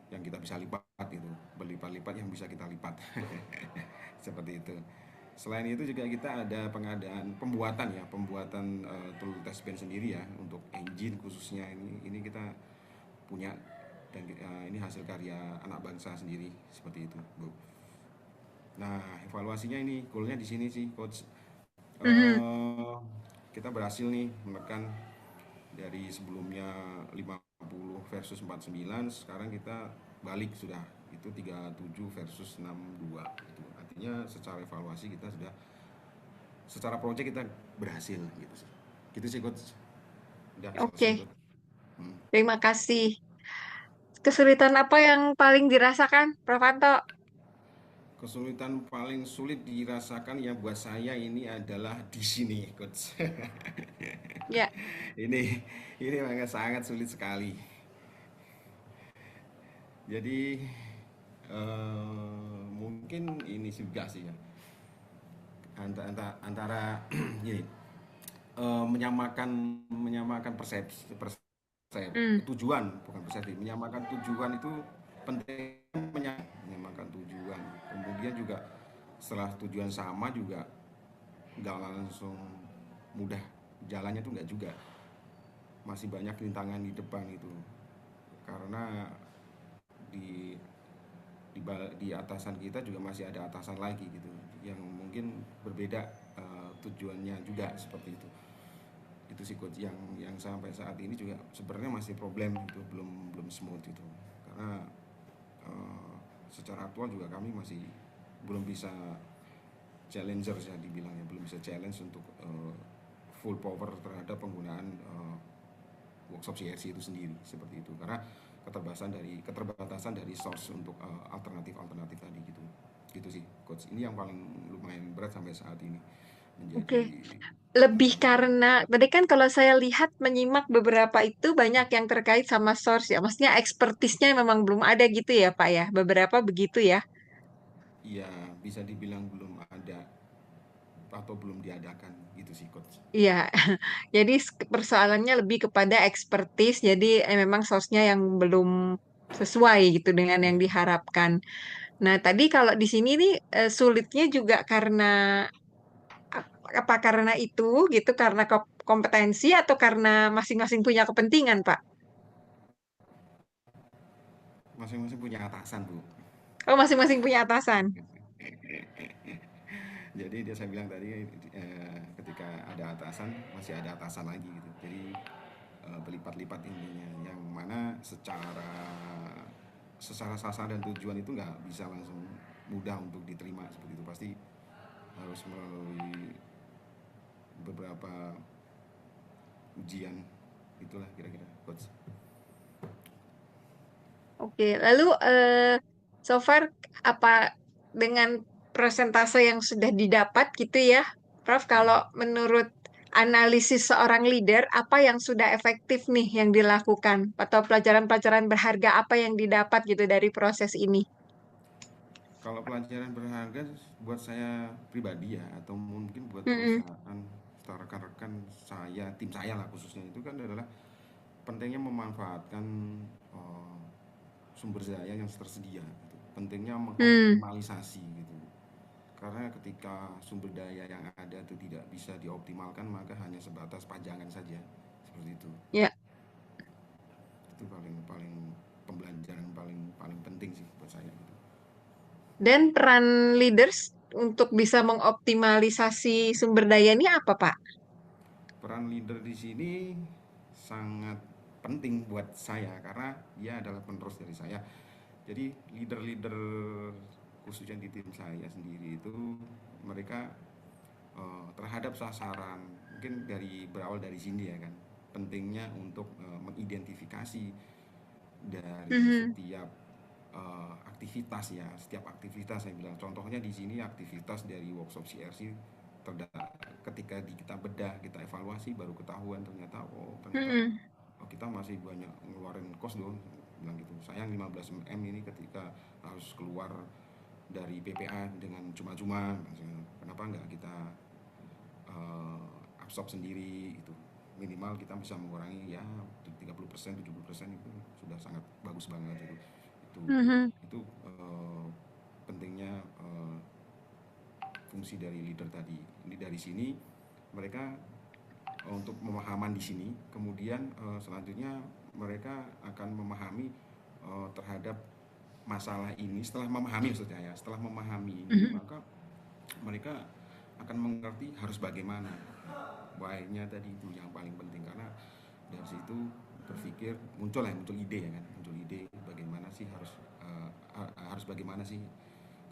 yang kita bisa lipat itu, berlipat-lipat yang bisa kita lipat seperti itu. Selain itu juga kita ada pembuatan tool test bench sendiri ya untuk engine khususnya. Ini kita punya dan ini hasil karya anak bangsa sendiri seperti itu, Bu. Nah, evaluasinya ini goalnya di sini sih coach. Kita berhasil nih menekan dari sebelumnya 50 versus 49, sekarang kita balik sudah itu 37 versus 62 itu. Artinya secara evaluasi kita sudah, secara proyek kita berhasil gitu sih. Gitu sih coach. Oke. Terima kasih. Kesulitan apa yang paling dirasakan, Prof. Anto? Kesulitan paling sulit dirasakan ya buat saya ini adalah di sini, coach. Ya. Ini sangat sulit sekali. Jadi Mungkin ini juga sih ya, antara gini, menyamakan persepsi Hmm. tujuan, bukan persepsi, menyamakan tujuan itu penting, menyamakan tujuan. Kemudian juga setelah tujuan sama juga nggak langsung mudah jalannya, tuh nggak juga, masih banyak rintangan di depan itu, karena di di atasan kita juga masih ada atasan lagi gitu yang mungkin berbeda tujuannya juga, seperti itu sih coach, yang sampai saat ini juga sebenarnya masih problem itu, belum belum smooth itu, karena secara aktual juga kami masih belum bisa challenger ya dibilangnya, belum bisa challenge untuk full power terhadap penggunaan workshop CRC itu sendiri, seperti itu, karena keterbatasan dari source untuk alternatif tadi gitu. Gitu sih coach, ini yang paling lumayan berat sampai saat ini Oke. menjadi Lebih karena tadi kan kalau saya lihat menyimak beberapa itu banyak yang terkait sama source ya. Maksudnya ekspertisnya memang belum ada gitu ya, Pak ya. Beberapa begitu ya. ya bisa dibilang belum ada atau belum diadakan gitu sih coach. Iya. Jadi persoalannya lebih kepada ekspertis. Jadi memang source-nya yang belum sesuai gitu dengan yang Ya, diharapkan. Nah, tadi kalau di sini nih sulitnya juga karena apa karena itu gitu, karena kompetensi atau karena masing-masing punya kepentingan, Pak? masing-masing punya atasan bu. Oh, masing-masing punya atasan. Jadi dia, saya bilang tadi, ketika ada atasan masih ada atasan lagi gitu, jadi berlipat-lipat intinya, yang mana secara sasaran dan tujuan itu nggak bisa langsung mudah untuk diterima, seperti itu, pasti harus melalui beberapa ujian, itulah kira-kira coach. Oke, lalu so far apa dengan persentase yang sudah didapat gitu ya, Prof, kalau menurut analisis seorang leader, apa yang sudah efektif nih yang dilakukan atau pelajaran-pelajaran berharga apa yang didapat gitu dari proses ini? Kalau pelajaran berharga buat saya pribadi ya, atau mungkin buat Mm-mm. perusahaan, rekan-rekan saya, tim saya lah khususnya, itu kan adalah pentingnya memanfaatkan uh, sumber daya yang tersedia gitu. Pentingnya Hmm, mengoptimalisasi gitu, karena ketika sumber daya yang ada itu tidak bisa dioptimalkan, maka hanya sebatas pajangan saja, seperti ya. itu paling paling pembelajaran paling paling penting sih buat saya gitu. Dan peran leaders untuk bisa mengoptimalisasi sumber daya ini apa, Pak? Peran leader di sini sangat penting buat saya, karena dia adalah penerus dari saya. Jadi leader-leader khususnya di tim saya sendiri itu, mereka terhadap sasaran, mungkin berawal dari sini ya kan, pentingnya untuk mengidentifikasi dari Mhm. setiap aktivitas ya, setiap aktivitas saya bilang. Contohnya di sini aktivitas dari workshop CRC, ketika kita bedah, kita evaluasi, baru ketahuan ternyata Mhm. kita masih banyak ngeluarin kos dong, bilang gitu. Sayang 15 M ini ketika harus keluar dari PPA dengan cuma-cuma, kenapa nggak kita absorb sendiri gitu, minimal kita bisa mengurangi ya 30%, 70%, itu sudah sangat bagus banget itu Mhm. itu pentingnya fungsi dari leader tadi. Ini dari sini mereka untuk pemahaman di sini, kemudian selanjutnya mereka akan memahami terhadap masalah ini. Setelah memahami, maksudnya ya, setelah memahami ini, Mhm. maka mereka akan mengerti harus bagaimana. Why-nya tadi itu yang paling penting, karena dari situ muncul ide ya kan, muncul ide bagaimana sih harus bagaimana sih,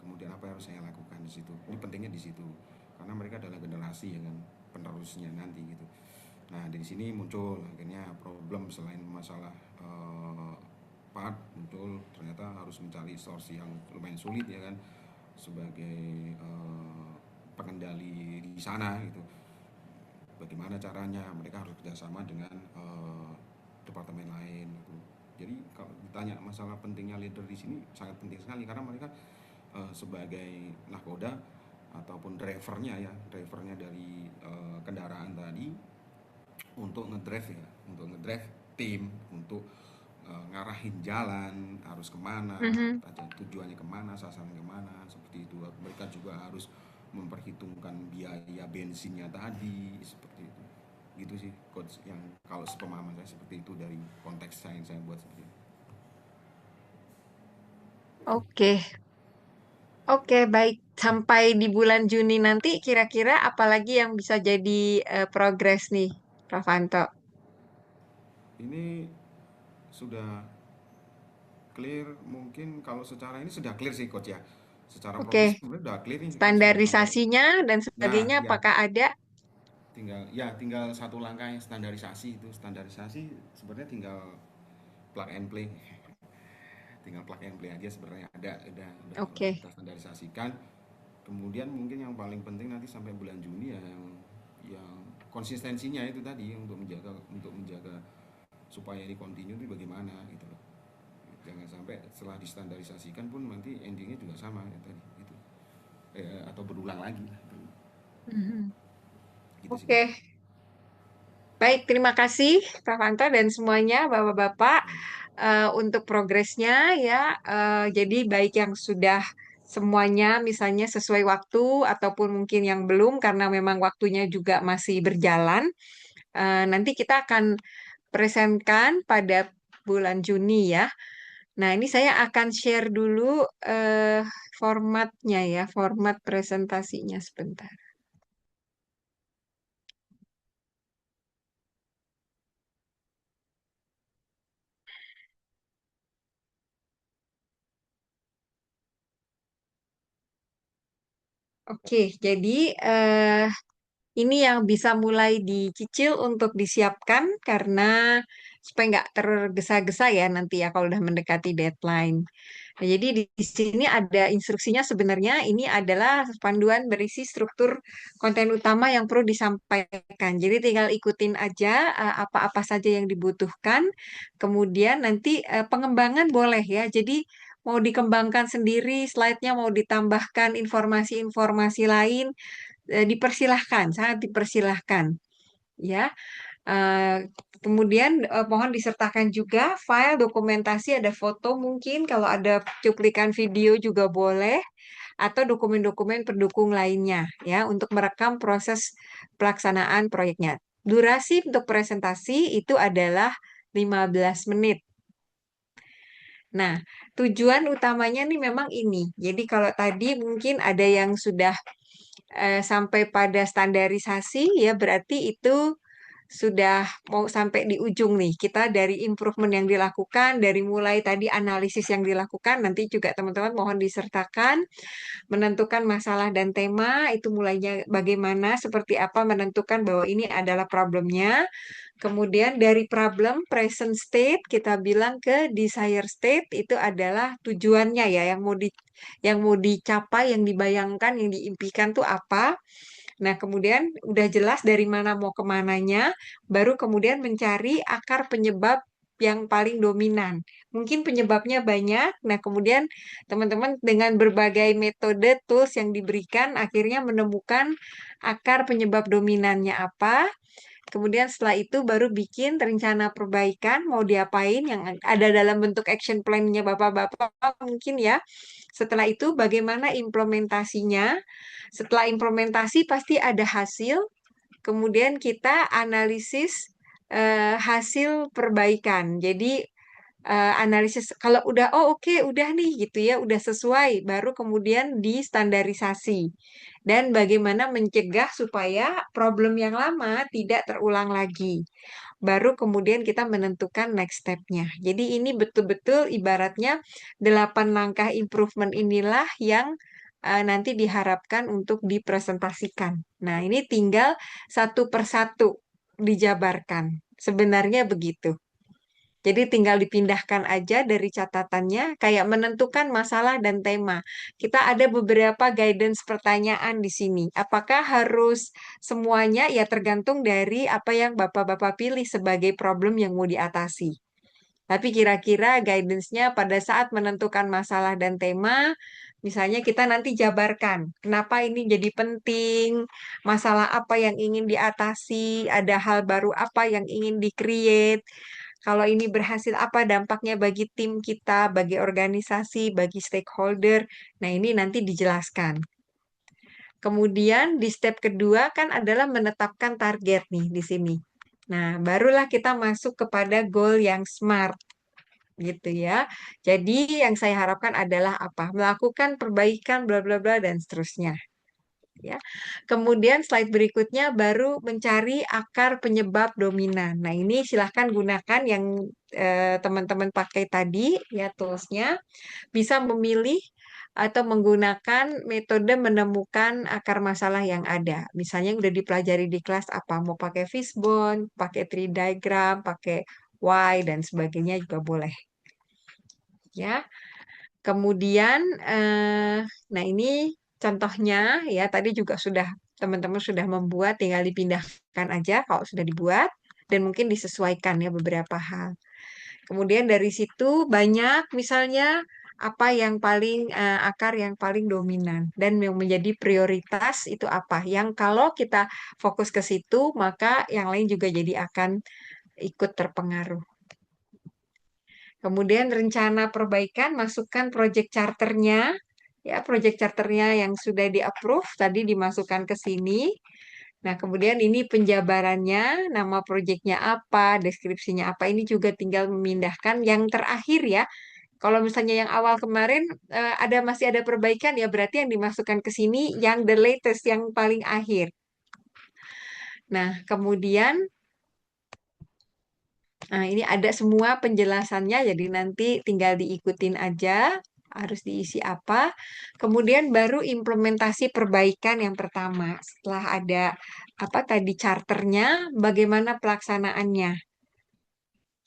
kemudian apa yang harus saya lakukan di situ. Ini pentingnya di situ, karena mereka adalah generasi ya kan, penerusnya nanti gitu. Nah dari sini muncul akhirnya problem, selain masalah part, muncul ternyata harus mencari source yang lumayan sulit ya kan, sebagai pengendali di sana gitu. Bagaimana caranya, mereka harus kerjasama dengan departemen lain gitu. Jadi kalau ditanya masalah pentingnya leader di sini sangat penting sekali karena mereka sebagai nahkoda ataupun drivernya dari kendaraan tadi untuk ngedrive tim, untuk ngarahin jalan harus kemana, tujuannya kemana, sasaran kemana, seperti itu. Mereka juga harus memperhitungkan biaya bensinnya tadi, seperti itu. Gitu sih coach, yang kalau sepemahaman saya seperti itu dari konteks yang saya buat seperti itu. Oke, oke, baik. Sampai di bulan Juni nanti, kira-kira apalagi yang bisa jadi progres nih, Pravanto? Ini sudah clear, mungkin kalau secara ini sudah clear sih coach ya. Secara Oke, proses sebenarnya udah clear nih, sudah sampai. standarisasinya dan Nah, sebagainya ya apakah ada? tinggal satu langkah yang standarisasi. Itu standarisasi sebenarnya tinggal plug and play. Tinggal plug and play aja sebenarnya, udah Oke, kita standarisasikan. Kemudian mungkin yang paling penting nanti sampai bulan Juni ya, yang konsistensinya itu tadi, untuk menjaga supaya ini continue itu bagaimana gitu loh. Jangan sampai setelah distandarisasikan pun nanti endingnya juga sama ya tadi gitu. Atau berulang lagi gitu. Mhm. Gitu sih Oke. coach. Baik, terima kasih Pravanto dan semuanya Bapak-bapak untuk progresnya ya. Jadi baik yang sudah semuanya misalnya sesuai waktu ataupun mungkin yang belum karena memang waktunya juga masih berjalan. Nanti kita akan presentkan pada bulan Juni ya. Nah, ini saya akan share dulu eh, formatnya ya, format presentasinya sebentar. Oke, jadi ini yang bisa mulai dicicil untuk disiapkan karena supaya nggak tergesa-gesa ya nanti ya kalau udah mendekati deadline. Nah, jadi di sini ada instruksinya sebenarnya ini adalah panduan berisi struktur konten utama yang perlu disampaikan. Jadi tinggal ikutin aja apa-apa saja yang dibutuhkan. Kemudian nanti pengembangan boleh ya. Jadi mau dikembangkan sendiri, slide-nya mau ditambahkan informasi-informasi lain, dipersilahkan, sangat dipersilahkan. Ya, kemudian mohon disertakan juga file dokumentasi, ada foto mungkin, kalau ada cuplikan video juga boleh, atau dokumen-dokumen pendukung lainnya ya untuk merekam proses pelaksanaan proyeknya. Durasi untuk presentasi itu adalah 15 menit. Nah, tujuan utamanya nih memang ini. Jadi kalau tadi mungkin ada yang sudah sampai pada standarisasi ya berarti itu sudah mau sampai di ujung nih. Kita dari improvement yang dilakukan, dari mulai tadi analisis yang dilakukan, nanti juga teman-teman mohon disertakan, menentukan masalah dan tema, itu mulainya bagaimana, seperti apa menentukan bahwa ini adalah problemnya. Kemudian dari problem present state kita bilang ke desire state itu adalah tujuannya ya yang mau dicapai, yang dibayangkan, yang diimpikan tuh apa. Nah, kemudian udah jelas dari mana mau kemananya, baru kemudian mencari akar penyebab yang paling dominan. Mungkin penyebabnya banyak, nah kemudian teman-teman dengan berbagai metode tools yang diberikan akhirnya menemukan akar penyebab dominannya apa. Kemudian setelah itu baru bikin rencana perbaikan mau diapain yang ada dalam bentuk action plan-nya Bapak-bapak mungkin ya. Setelah itu bagaimana implementasinya? Setelah implementasi pasti ada hasil, kemudian kita analisis hasil perbaikan. Jadi analisis kalau udah oh oke udah nih gitu ya udah sesuai baru kemudian distandarisasi dan bagaimana mencegah supaya problem yang lama tidak terulang lagi baru kemudian kita menentukan next step-nya. Jadi ini betul-betul ibaratnya 8 langkah improvement inilah yang nanti diharapkan untuk dipresentasikan. Nah, ini tinggal satu persatu dijabarkan. Sebenarnya begitu. Jadi tinggal dipindahkan aja dari catatannya, kayak menentukan masalah dan tema. Kita ada beberapa guidance pertanyaan di sini. Apakah harus semuanya? Ya tergantung dari apa yang Bapak-Bapak pilih sebagai problem yang mau diatasi. Tapi kira-kira guidance-nya pada saat menentukan masalah dan tema, misalnya kita nanti jabarkan kenapa ini jadi penting, masalah apa yang ingin diatasi, ada hal baru apa yang ingin di-create. Kalau ini berhasil, apa dampaknya bagi tim kita, bagi organisasi, bagi stakeholder. Nah, ini nanti dijelaskan. Kemudian di step kedua kan adalah menetapkan target nih di sini. Nah, barulah kita masuk kepada goal yang SMART gitu ya. Jadi yang saya harapkan adalah apa? Melakukan perbaikan bla bla bla dan seterusnya. Ya. Kemudian slide berikutnya baru mencari akar penyebab dominan. Nah, ini silahkan gunakan yang teman-teman pakai tadi ya toolsnya. Bisa memilih atau menggunakan metode menemukan akar masalah yang ada. Misalnya yang udah dipelajari di kelas apa, mau pakai fishbone, pakai tree diagram, pakai why dan sebagainya juga boleh. Ya. Kemudian, nah ini contohnya ya tadi juga sudah teman-teman sudah membuat, tinggal dipindahkan aja kalau sudah dibuat dan mungkin disesuaikan ya beberapa hal. Kemudian dari situ banyak misalnya apa yang paling akar yang paling dominan dan yang menjadi prioritas itu apa. Yang kalau kita fokus ke situ maka yang lain juga jadi akan ikut terpengaruh. Kemudian rencana perbaikan, masukkan project charternya. Ya, project charternya yang sudah di-approve tadi dimasukkan ke sini. Nah, kemudian ini penjabarannya, nama projectnya apa, deskripsinya apa, ini juga tinggal memindahkan yang terakhir ya. Kalau misalnya yang awal kemarin masih ada perbaikan ya berarti yang dimasukkan ke sini yang the latest, yang paling akhir. Nah, kemudian ini ada semua penjelasannya, jadi nanti tinggal diikutin aja, harus diisi apa. Kemudian baru implementasi perbaikan yang pertama. Setelah ada apa tadi charternya, bagaimana pelaksanaannya.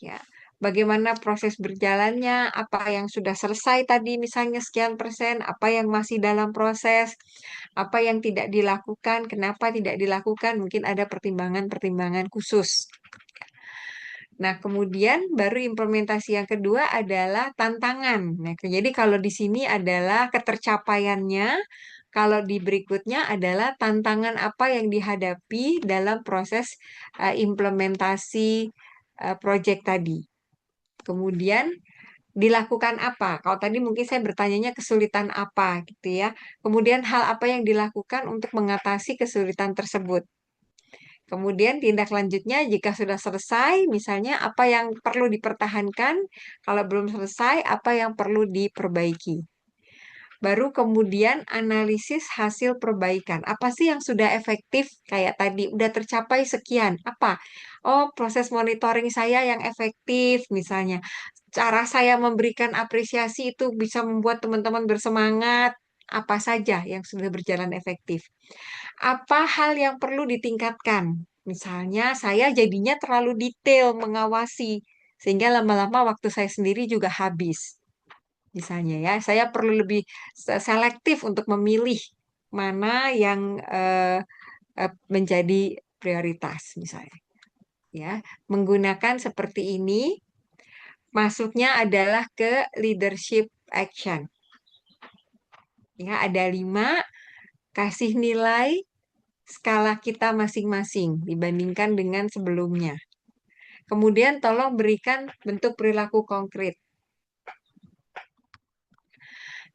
Ya, bagaimana proses berjalannya, apa yang sudah selesai tadi misalnya sekian persen, apa yang masih dalam proses, apa yang tidak dilakukan, kenapa tidak dilakukan, mungkin ada pertimbangan-pertimbangan khusus. Nah, kemudian baru implementasi yang kedua adalah tantangan. Nah, jadi kalau di sini adalah ketercapaiannya, kalau di berikutnya adalah tantangan apa yang dihadapi dalam proses implementasi proyek tadi. Kemudian dilakukan apa? Kalau tadi mungkin saya bertanyanya kesulitan apa gitu ya. Kemudian hal apa yang dilakukan untuk mengatasi kesulitan tersebut. Kemudian tindak lanjutnya jika sudah selesai, misalnya apa yang perlu dipertahankan, kalau belum selesai, apa yang perlu diperbaiki. Baru kemudian analisis hasil perbaikan. Apa sih yang sudah efektif? Kayak tadi, udah tercapai sekian. Apa? Oh, proses monitoring saya yang efektif, misalnya. Cara saya memberikan apresiasi itu bisa membuat teman-teman bersemangat. Apa saja yang sudah berjalan efektif? Apa hal yang perlu ditingkatkan? Misalnya, saya jadinya terlalu detail mengawasi, sehingga lama-lama waktu saya sendiri juga habis. Misalnya ya, saya perlu lebih selektif untuk memilih mana yang menjadi prioritas, misalnya. Ya, menggunakan seperti ini, masuknya adalah ke leadership action. Ya, ada 5, kasih nilai skala kita masing-masing dibandingkan dengan sebelumnya. Kemudian tolong berikan bentuk perilaku konkret.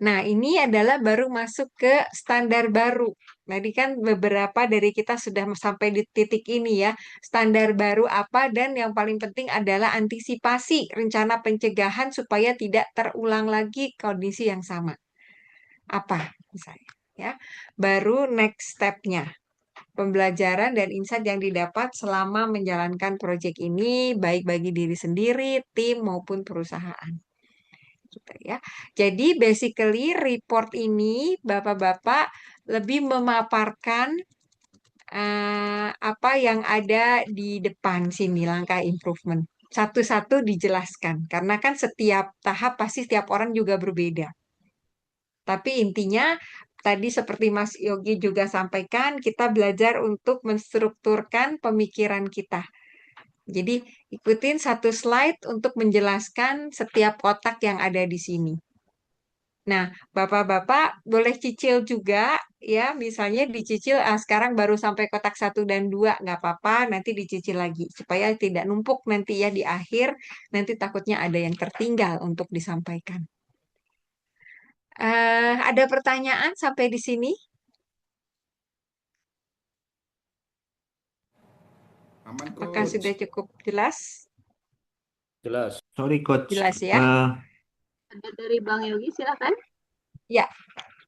Nah, ini adalah baru masuk ke standar baru. Tadi kan beberapa dari kita sudah sampai di titik ini ya. Standar baru apa dan yang paling penting adalah antisipasi rencana pencegahan supaya tidak terulang lagi kondisi yang sama. Apa misalnya ya. Baru next step-nya. Pembelajaran dan insight yang didapat selama menjalankan proyek ini baik bagi diri sendiri, tim maupun perusahaan. Gitu ya. Jadi basically report ini Bapak-bapak lebih memaparkan apa yang ada di depan sini langkah improvement. Satu-satu dijelaskan karena kan setiap tahap pasti setiap orang juga berbeda. Tapi intinya tadi seperti Mas Yogi juga sampaikan, kita belajar untuk menstrukturkan pemikiran kita. Jadi ikutin satu slide untuk menjelaskan setiap kotak yang ada di sini. Nah, Bapak-Bapak boleh cicil juga ya, misalnya dicicil sekarang baru sampai kotak 1 dan 2, nggak apa-apa, nanti dicicil lagi supaya tidak numpuk nanti ya di akhir, nanti takutnya ada yang tertinggal untuk disampaikan. Ada pertanyaan sampai di sini? Aman, Apakah Coach. sudah cukup jelas? Jelas. Sorry Coach. Jelas ya? Ada dari Bang Yogi, silakan. Ya,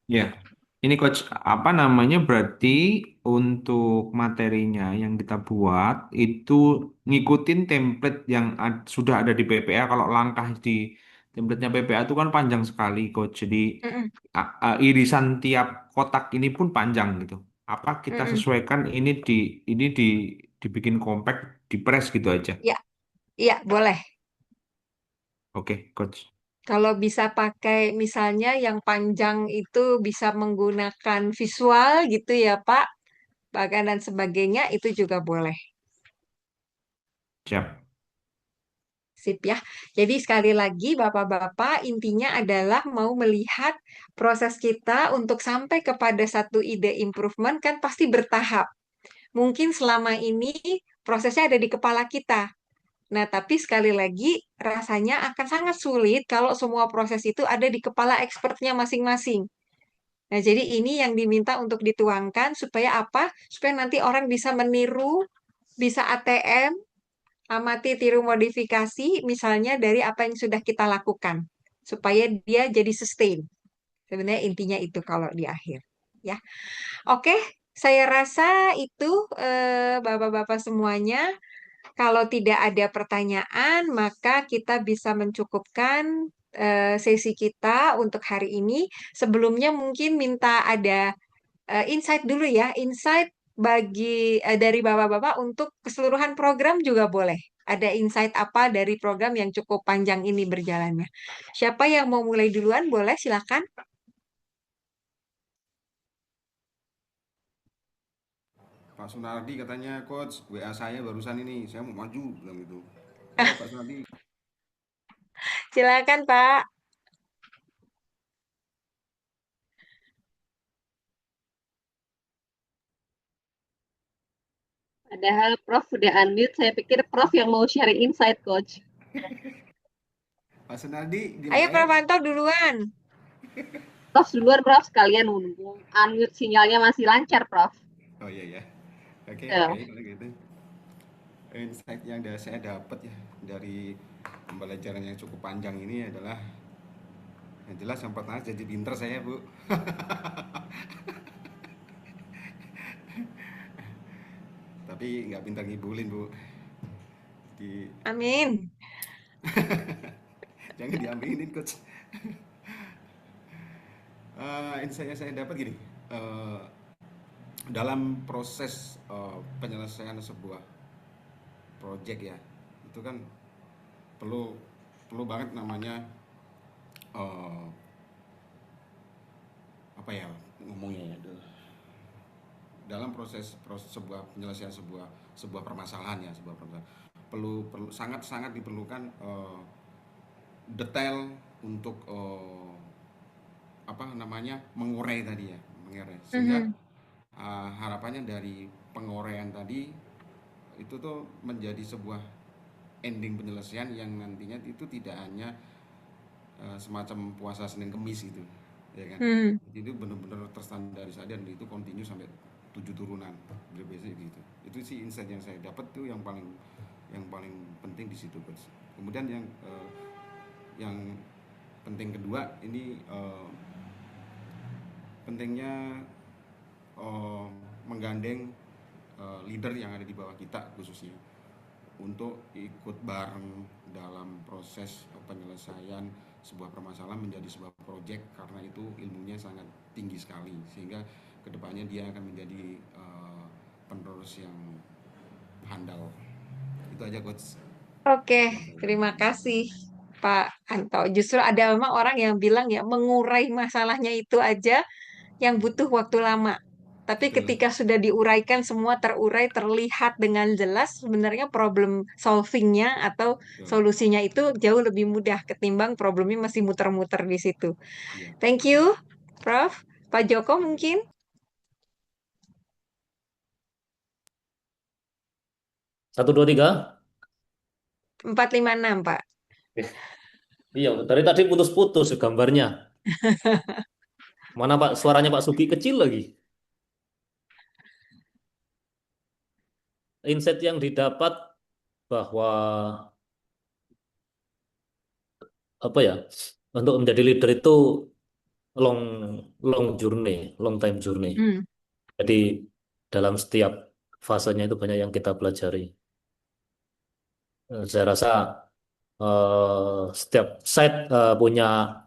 Ya, ini Coach, apa namanya berarti untuk materinya yang kita buat itu ngikutin template yang sudah ada di PPA. Kalau langkah di templatenya PPA itu kan panjang sekali Coach. Jadi mm-mm, irisan tiap kotak ini pun panjang gitu. Apa kita mm-mm. sesuaikan ini dibikin compact, di press gitu aja. Ya, ya boleh. Oke, Coach. Kalau bisa pakai misalnya yang panjang itu bisa menggunakan visual gitu ya Pak, bahkan dan sebagainya itu juga boleh. Siap. Sip ya. Jadi sekali lagi Bapak-Bapak intinya adalah mau melihat proses kita untuk sampai kepada satu ide improvement kan pasti bertahap. Mungkin selama ini prosesnya ada di kepala kita. Nah, tapi sekali lagi rasanya akan sangat sulit kalau semua proses itu ada di kepala expertnya masing-masing. Nah, jadi ini yang diminta untuk dituangkan supaya apa? Supaya nanti orang bisa meniru, bisa ATM, amati tiru modifikasi misalnya dari apa yang sudah kita lakukan supaya dia jadi sustain. Sebenarnya intinya itu kalau di akhir, ya. Oke, saya rasa itu Bapak-bapak semuanya. Kalau tidak ada pertanyaan, maka kita bisa mencukupkan sesi kita untuk hari ini. Sebelumnya mungkin minta ada insight dulu ya, insight dari Bapak-bapak untuk keseluruhan program juga boleh. Ada insight apa dari program yang cukup panjang ini berjalannya? Siapa yang mau mulai duluan? Boleh, silakan. Pak Sunardi katanya, Coach, WA saya barusan ini, saya mau maju, bilang gitu. Ayo Pak Sunardi. Silakan, Pak. Padahal Prof udah unmute, saya pikir Prof yang mau sharing insight, Coach. Pak Sunardi, diem Ayo, aja. Prof Anto duluan. Prof duluan, Prof, sekalian nunggu unmute sinyalnya masih lancar, Prof. Oh iya ya. Oke, Ya. kalau gitu. Insight yang saya dapat ya dari pembelajaran yang cukup panjang ini adalah yang jelas yang pertama jadi pinter saya, Bu. Tapi nggak pintar ngibulin, Bu. Di Amin. jangan diaminin, Coach. Insight yang saya dapat gini, dalam proses penyelesaian sebuah project ya, itu kan perlu perlu banget namanya apa ya ngomongnya ya, dalam proses sebuah penyelesaian sebuah permasalahan ya, perlu sangat diperlukan detail untuk apa namanya mengurai tadi ya, sehingga Mhm. harapannya dari penguraian tadi itu tuh menjadi sebuah ending penyelesaian yang nantinya itu tidak hanya semacam puasa Senin Kemis gitu, ya kan? Hmm. Itu benar-benar terstandarisasi dan itu kontinu sampai 7 turunan, biasanya gitu. Itu sih insight yang saya dapat tuh yang paling penting di situ, Coach. Kemudian yang penting kedua ini pentingnya menggandeng leader yang ada di bawah kita khususnya untuk ikut bareng dalam proses penyelesaian sebuah permasalahan menjadi sebuah proyek, karena itu ilmunya sangat tinggi sekali sehingga kedepannya dia akan menjadi penerus yang handal. Itu aja, Coach. Oke, terima kasih Pak Anto. Justru ada memang orang yang bilang ya mengurai masalahnya itu aja yang butuh waktu lama. Tapi betul. ketika sudah diuraikan, semua terurai, terlihat dengan jelas, sebenarnya problem solvingnya atau Betul. solusinya itu jauh lebih mudah ketimbang problemnya masih muter-muter di situ. Iya. Thank you, Prof. Pak Joko mungkin 1, 2, 3. 456, Pak. Iya, dari tadi putus-putus gambarnya. Mana Pak, suaranya Pak Sugi kecil lagi. Insight yang didapat bahwa apa ya, untuk menjadi leader itu long long journey, long time journey. Hmm. Jadi dalam setiap fasenya itu banyak yang kita pelajari. Saya rasa setiap site punya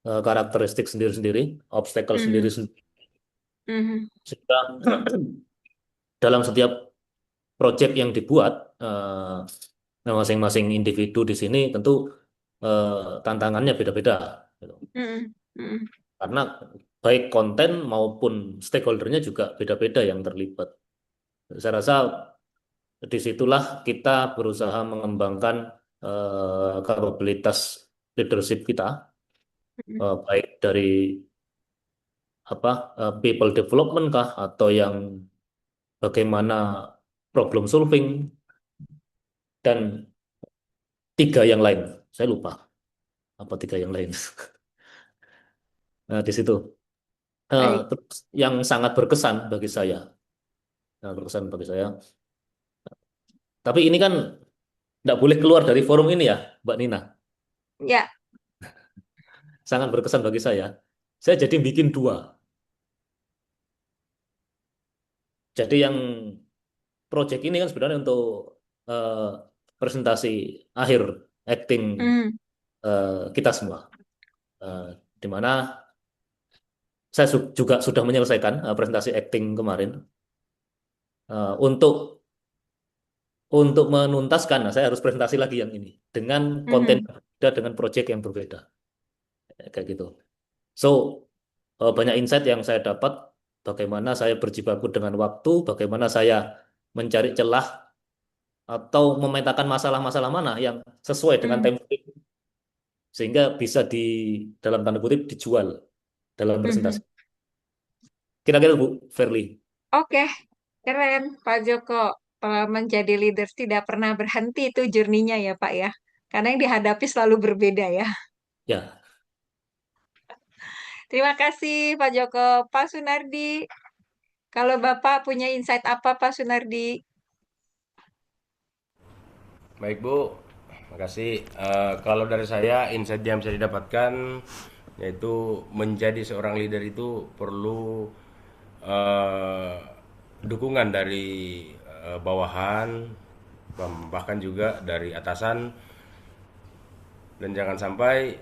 karakteristik sendiri-sendiri, obstacle Mhm. sendiri-sendiri. Mhm. Sehingga dalam setiap project yang dibuat, masing-masing individu di sini tentu tantangannya beda-beda, gitu. Mhm. Mhm. Karena baik konten maupun stakeholdernya juga beda-beda yang terlibat. Saya rasa disitulah kita berusaha mengembangkan kapabilitas leadership kita, Mhm. baik dari apa people development kah atau yang bagaimana problem solving dan tiga yang lain. Saya lupa apa tiga yang lain. Nah, di situ. Baik. Terus yang sangat berkesan bagi saya, sangat berkesan bagi saya. Tapi ini kan tidak boleh keluar dari forum ini ya, Mbak Nina. Ya. Sangat berkesan bagi saya. Saya jadi bikin dua. Jadi yang project ini kan sebenarnya untuk eh, presentasi akhir acting Mhm. kita semua. Eh, di mana saya juga sudah menyelesaikan presentasi acting kemarin. Untuk menuntaskan, nah, saya harus presentasi lagi yang ini dengan konten Mhm. yang berbeda, dengan project yang berbeda, kayak gitu. So banyak insight yang saya dapat, bagaimana saya berjibaku dengan waktu, bagaimana saya mencari celah atau memetakan masalah-masalah mana yang sesuai dengan Mhm. template sehingga bisa dalam tanda kutip dijual dalam presentasi. Mhm. Kira-kira Bu Verly. Oke, keren Pak Joko. Menjadi leaders tidak pernah berhenti itu journey-nya ya Pak ya. Karena yang dihadapi selalu berbeda ya. Ya, Terima kasih Pak Joko. Pak Sunardi, kalau Bapak punya insight apa Pak Sunardi? Baik Bu, makasih. Kalau dari saya, insight yang bisa didapatkan yaitu menjadi seorang leader itu perlu eh, dukungan dari bawahan, bahkan juga dari atasan, dan jangan sampai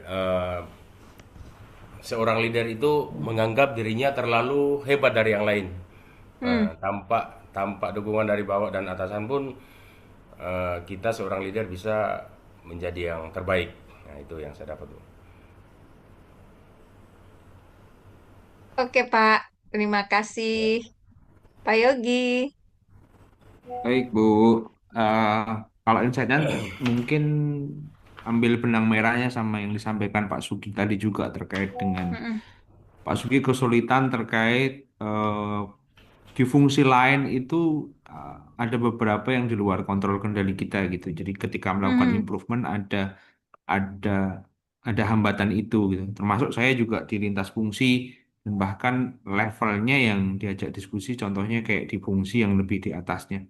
seorang leader itu menganggap dirinya terlalu hebat dari yang lain. Hmm. Tanpa dukungan dari bawah dan atasan pun kita seorang leader bisa menjadi yang terbaik. Nah, itu yang saya dapat. Oke Pak, terima kasih. Pak Yogi. Baik, Bu. Eh, Kalau insight-nya mungkin ambil benang merahnya sama yang disampaikan Pak Sugi tadi juga terkait dengan Mm-mm. Pak Sugi kesulitan terkait di fungsi lain itu ada beberapa yang di luar kontrol kendali kita gitu. Jadi ketika melakukan Mhm. improvement ada ada hambatan itu gitu. Termasuk saya juga di lintas fungsi dan bahkan levelnya yang diajak diskusi contohnya kayak di fungsi yang lebih di atasnya.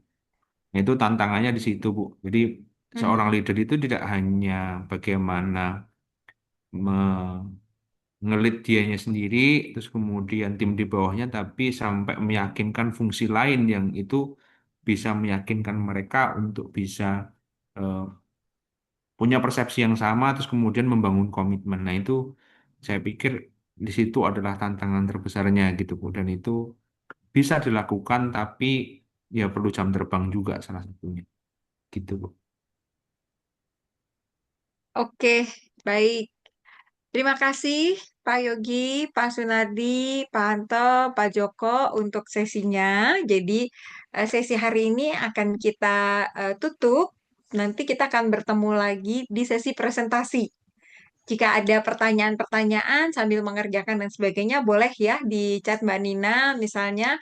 Nah, itu tantangannya di situ, Bu. Jadi seorang Mhm. leader itu tidak hanya bagaimana ngelit dianya sendiri, terus kemudian tim di bawahnya, tapi sampai meyakinkan fungsi lain yang itu bisa meyakinkan mereka untuk bisa eh, punya persepsi yang sama, terus kemudian membangun komitmen. Nah, itu saya pikir di situ adalah tantangan terbesarnya gitu, Bu. Dan itu bisa dilakukan, tapi ya perlu jam terbang juga salah satunya, gitu, Bu. Oke, baik. Terima kasih Pak Yogi, Pak Sunardi, Pak Anto, Pak Joko untuk sesinya. Jadi sesi hari ini akan kita tutup. Nanti kita akan bertemu lagi di sesi presentasi. Jika ada pertanyaan-pertanyaan sambil mengerjakan dan sebagainya, boleh ya di chat Mbak Nina. Misalnya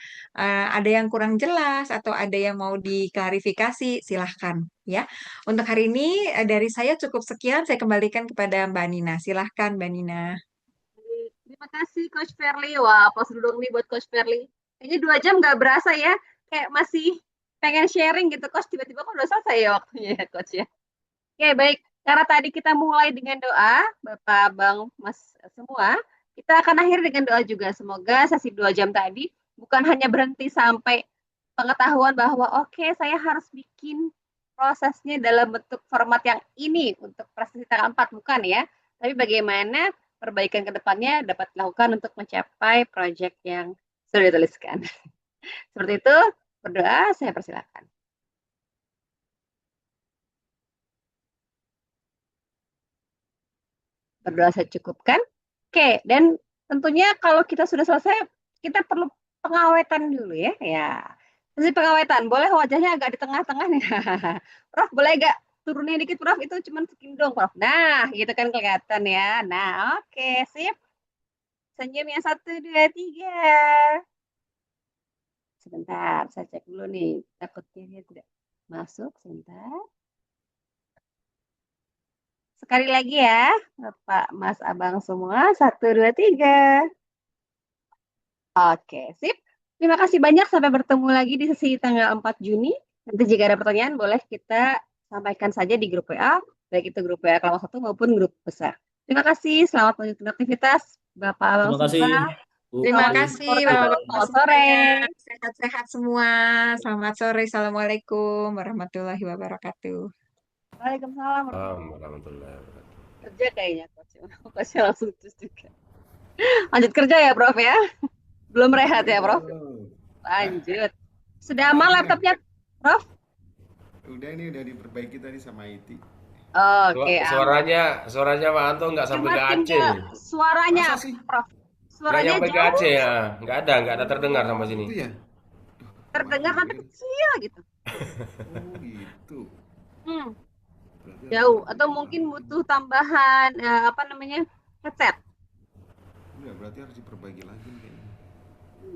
ada yang kurang jelas atau ada yang mau diklarifikasi, silahkan ya. Untuk hari ini dari saya cukup sekian. Saya kembalikan kepada Mbak Nina. Silahkan Mbak Nina. Terima kasih Coach Fairly. Wah, pas duduk nih buat Coach Fairly. Kayaknya 2 jam nggak berasa ya. Kayak masih pengen sharing gitu, Coach. Tiba-tiba kok udah selesai ya waktunya ya, Coach ya. Oke, baik. Karena tadi kita mulai dengan doa, Bapak, Abang, Mas semua, kita akan akhiri dengan doa juga. Semoga sesi 2 jam tadi bukan hanya berhenti sampai pengetahuan bahwa oke, saya harus bikin prosesnya dalam bentuk format yang ini untuk presentasi tanggal 4, bukan ya. Tapi bagaimana perbaikan ke depannya dapat dilakukan untuk mencapai proyek yang sudah dituliskan. Seperti itu, berdoa, saya persilakan. Berdoa saya cukupkan. Oke, dan tentunya kalau kita sudah selesai, kita perlu pengawetan dulu ya. Ya, sesi pengawetan. Boleh wajahnya agak di tengah-tengah nih. Prof, boleh gak turunin dikit, Prof? Itu cuma segini dong, Prof. Nah, gitu kan kelihatan ya. Nah, oke, sip. Senyum yang 1, 2, 3. Sebentar, saya cek dulu nih. Takutnya dia tidak masuk. Sebentar. Sekali lagi ya, Bapak, Mas, Abang semua. 1, 2, 3. Oke, sip. Terima kasih banyak. Sampai bertemu lagi di sesi tanggal 4 Juni. Nanti jika ada pertanyaan, boleh kita sampaikan saja di grup WA, baik itu grup WA kelompok 1 maupun grup besar. Terima kasih. Selamat melanjutkan aktivitas. Bapak, Abang Terima kasih semua. Bu Terima Fitri. kasih Selamat Bapak-Bapak sore. semuanya. Sehat-sehat semua. Selamat sore. Assalamualaikum warahmatullahi wabarakatuh. Waalaikumsalam. Warahmatullahi wabarakatuh. Kerja kayaknya, Coach. Coach langsung terus juga. Lanjut kerja ya, Prof ya. Belum rehat ya, Prof. Lanjut. Sudah aman laptopnya, Prof? Udah, ini udah diperbaiki tadi sama IT. Oke, aman. Suaranya Pak Anto nggak sampai ke Cuma Aceh. tinggal suaranya, Masa sih? Prof. Nggak Suaranya nyampe ke jauh, Aceh ya. Nggak ada terdengar sampai sini. Itu ya? terdengar tapi kecil gitu. Oh gitu. Hmm, Berarti jauh. harus Atau diperbaiki mungkin lagi. butuh tambahan headset. Udah, berarti harus diperbaiki lagi nih kayaknya.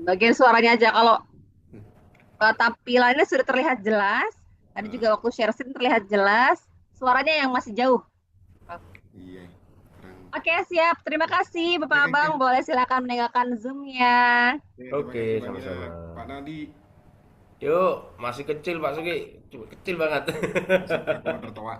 Bagian suaranya aja kalau tampilannya sudah terlihat jelas. Tadi juga waktu share screen terlihat jelas. Suaranya yang masih jauh. Iya. Kurang. Oke, siap. Terima kasih, Bapak Oke, Abang. Boleh silakan meninggalkan Zoom-nya. Terima Oke, kasih banyak, sama-sama. Pak Nadi. Yuk, masih kecil Pak Sugi. Kecil banget. Suka keluar tertawa.